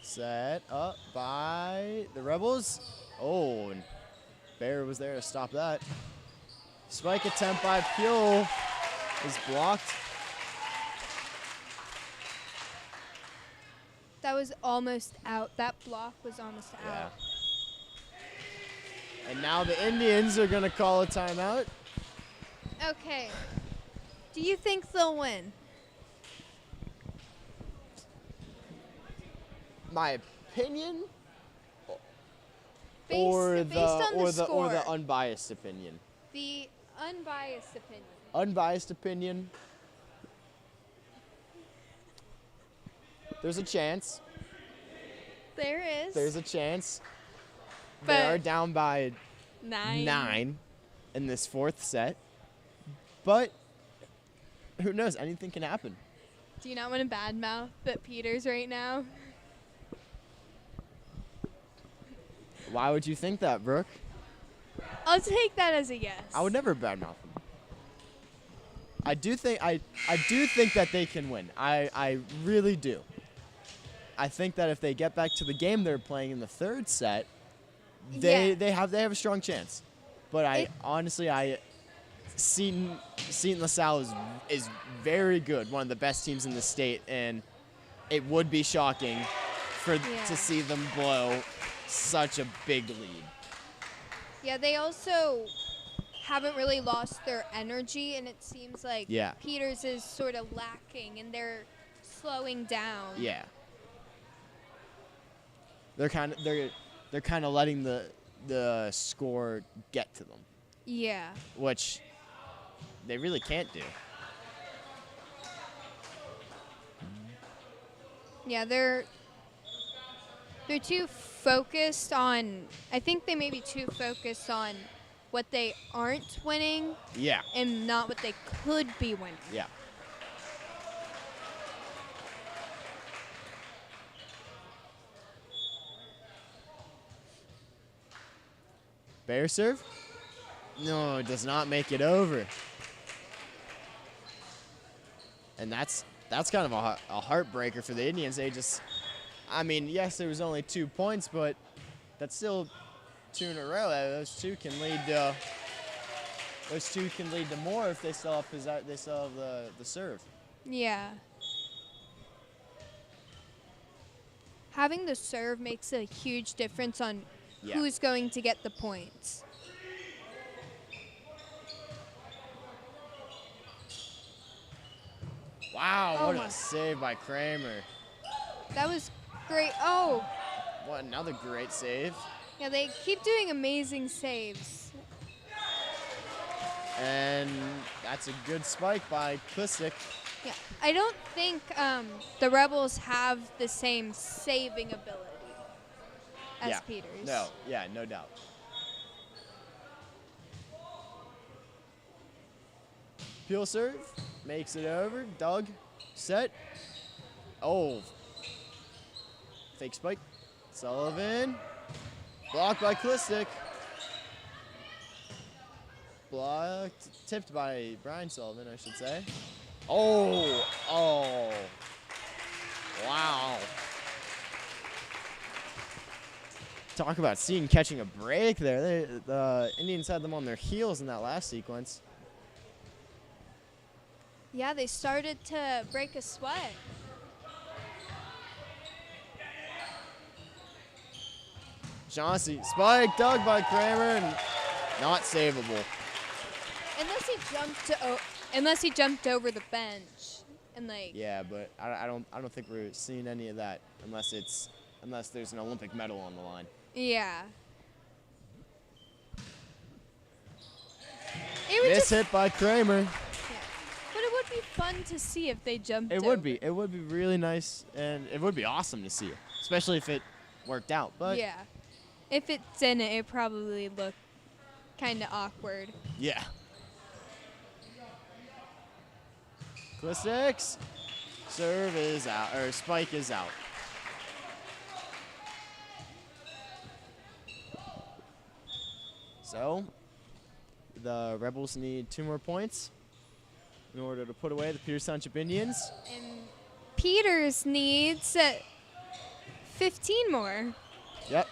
Set up by the Rebels. Oh, and Bear was there to stop that. Spike attempt by Pule is blocked. That was almost out. That block was almost Yeah. out. And now the Indians are going to call a timeout. Okay. Do you think they'll win? My opinion, Based or on the score. the unbiased opinion. The unbiased opinion. Unbiased opinion. There's a chance. There is. There's a chance. They But are down by 9 in this fourth set. But who knows? Anything can happen. Do you not want to badmouth at Peters right now? Why would you think that, Brooke? I'll take that as a yes. I would never badmouth them. I do think that they can win. I really do. I think that if they get back to the game they're playing in the third set, they have a strong chance. But honestly Seton-La Salle is very good, one of the best teams in the state, and it would be shocking to see them blow such a big lead. Yeah, they also haven't really lost their energy, and it seems like Peters is sort of lacking, and they're slowing down. Yeah. They're kind of letting the score get to them. Yeah. Which they really can't do. Yeah, they're too focused on, I think they may be too focused on what they aren't winning. Yeah. And not what they could be winning. Yeah. Bear serve? No, it does not make it over. And that's kind of a heartbreaker for the Indians. They just, I mean, yes, there was only 2 points, but that's still 2 in a row. Those two can lead to more if they still have the serve. Yeah. Having the serve makes a huge difference on who's going to get the points. Wow, Oh what my. a save by Kramer. That was great. Oh, What another great save. yeah, they keep doing amazing saves. And that's a good spike by Klistick. Yeah, I don't think the Rebels have the same saving ability as Yeah. Peters. No, yeah, no doubt. Peel serve, makes it over. Doug, set. Oh. Fake spike. Sullivan. Blocked by Klistick. Blocked, tipped by Brian Sullivan, I should say. Oh, oh. Wow. Talk about Seton catching a break there. The Indians had them on their heels in that last sequence. Yeah, they started to break a sweat. Chauncey, spike, dug by Kramer, and not savable. Unless he jumped over the bench and like. Yeah, but I don't think we're seeing any of that unless there's an Olympic medal on the line. Yeah. It would Miss just, hit by Kramer. yeah. But it would be fun to see if they jumped. It over. would be. It would be really nice, and it would be awesome to see it, especially if it worked out. But Yeah. If it didn't, it probably looked kind of awkward. yeah. Klistick's serve is out, or spike is out. So, the Rebels need 2 more points in order to put away the Peters Township Indians. And Peters needs 15 more. Yep.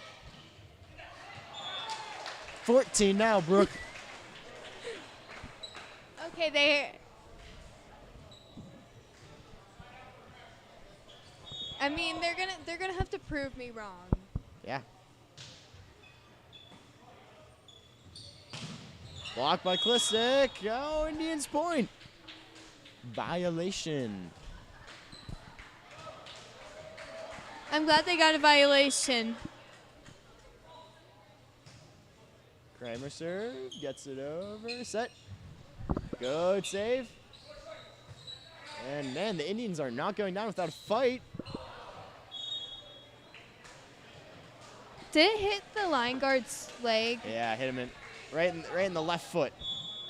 14 now, Brooke. Okay, I mean, they're gonna have to prove me wrong. Yeah. Blocked by Klistick. Oh, Indians point. Violation. I'm glad they got a violation. Kramer serve, gets it over, set. Good save. And man, the Indians are not going down without a fight. Did it hit the line guard's leg? Yeah, hit him right in the left foot.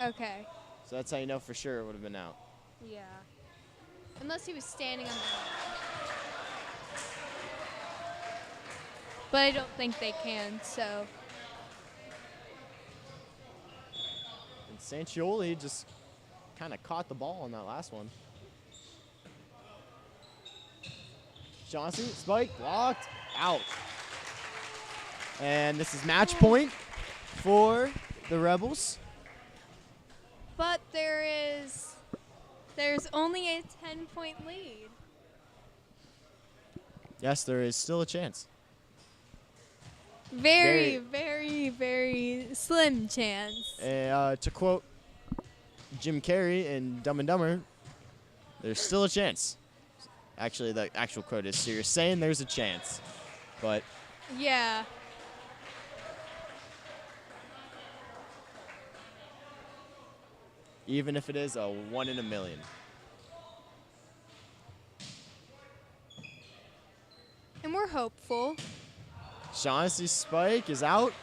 Okay. So that's how you know for sure it would have been out. Yeah. Unless he was standing on the line. But I don't think they can, so. And Sanchioli just kind of caught the ball on that last one. Chauncey, spike, blocked, out. And this is match point for the Rebels. But there's only a 10-point lead. Yes, there is still a chance. Very, very, very slim chance. To quote Jim Carrey in Dumb and Dumber, there's still a chance. Actually, the actual quote is, so you're saying there's a chance. But Yeah. even if it is a 1 in a million. And we're hopeful. Shaughnessy's spike is out.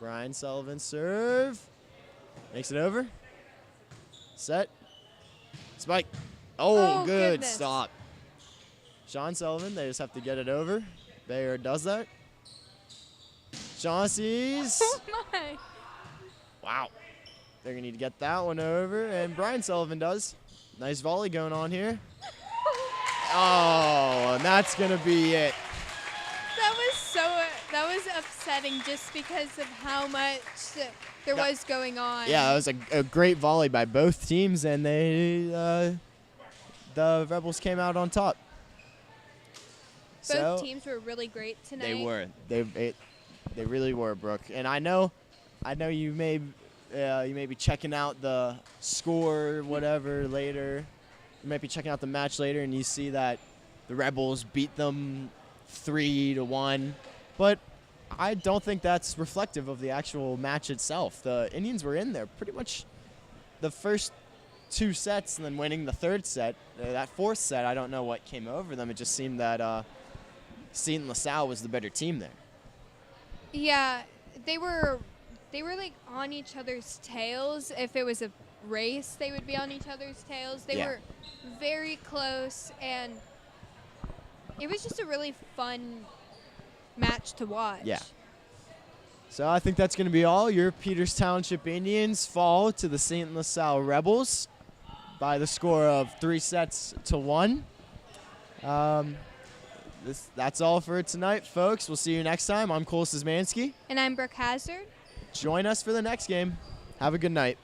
Brian Sullivan serve. Makes it over. Set. Spike. Oh, Oh, good goodness. stop. Sean Sullivan, they just have to get it over. Bayer does that. Shaughnessy's. Oh my. Wow. They're going to need to get that one over. And Brian Sullivan does. Nice volley going on here. Oh, and that's going to be it. That was upsetting just because of how much there was going on. Yeah, it was a great volley by both teams, and the Rebels came out on top. Both teams were really great tonight. They were. They really were, Brooke. And I know I know you may be checking out the score, whatever, later. You might be checking out the match later, and you see that the Rebels beat them 3-1. But I don't think that's reflective of the actual match itself. The Indians were in there pretty much the first 2 sets, and then winning the 3rd set. That 4th set, I don't know what came over them. It just seemed that Seton-La Salle was the better team there. Yeah, they were like on each other's tails. If it was a race, they would be on each other's tails. They Yeah. were very close, and it was just a really fun match to watch. Yeah. So I think that's going to be all. Your Peters Township Indians fall to the Seton-La Salle Rebels by the score of 3-1. That's all for tonight, folks. We'll see you next time. I'm Cole Szymanski. And I'm Brooke Hazard. Join us for the next game. Have a good night.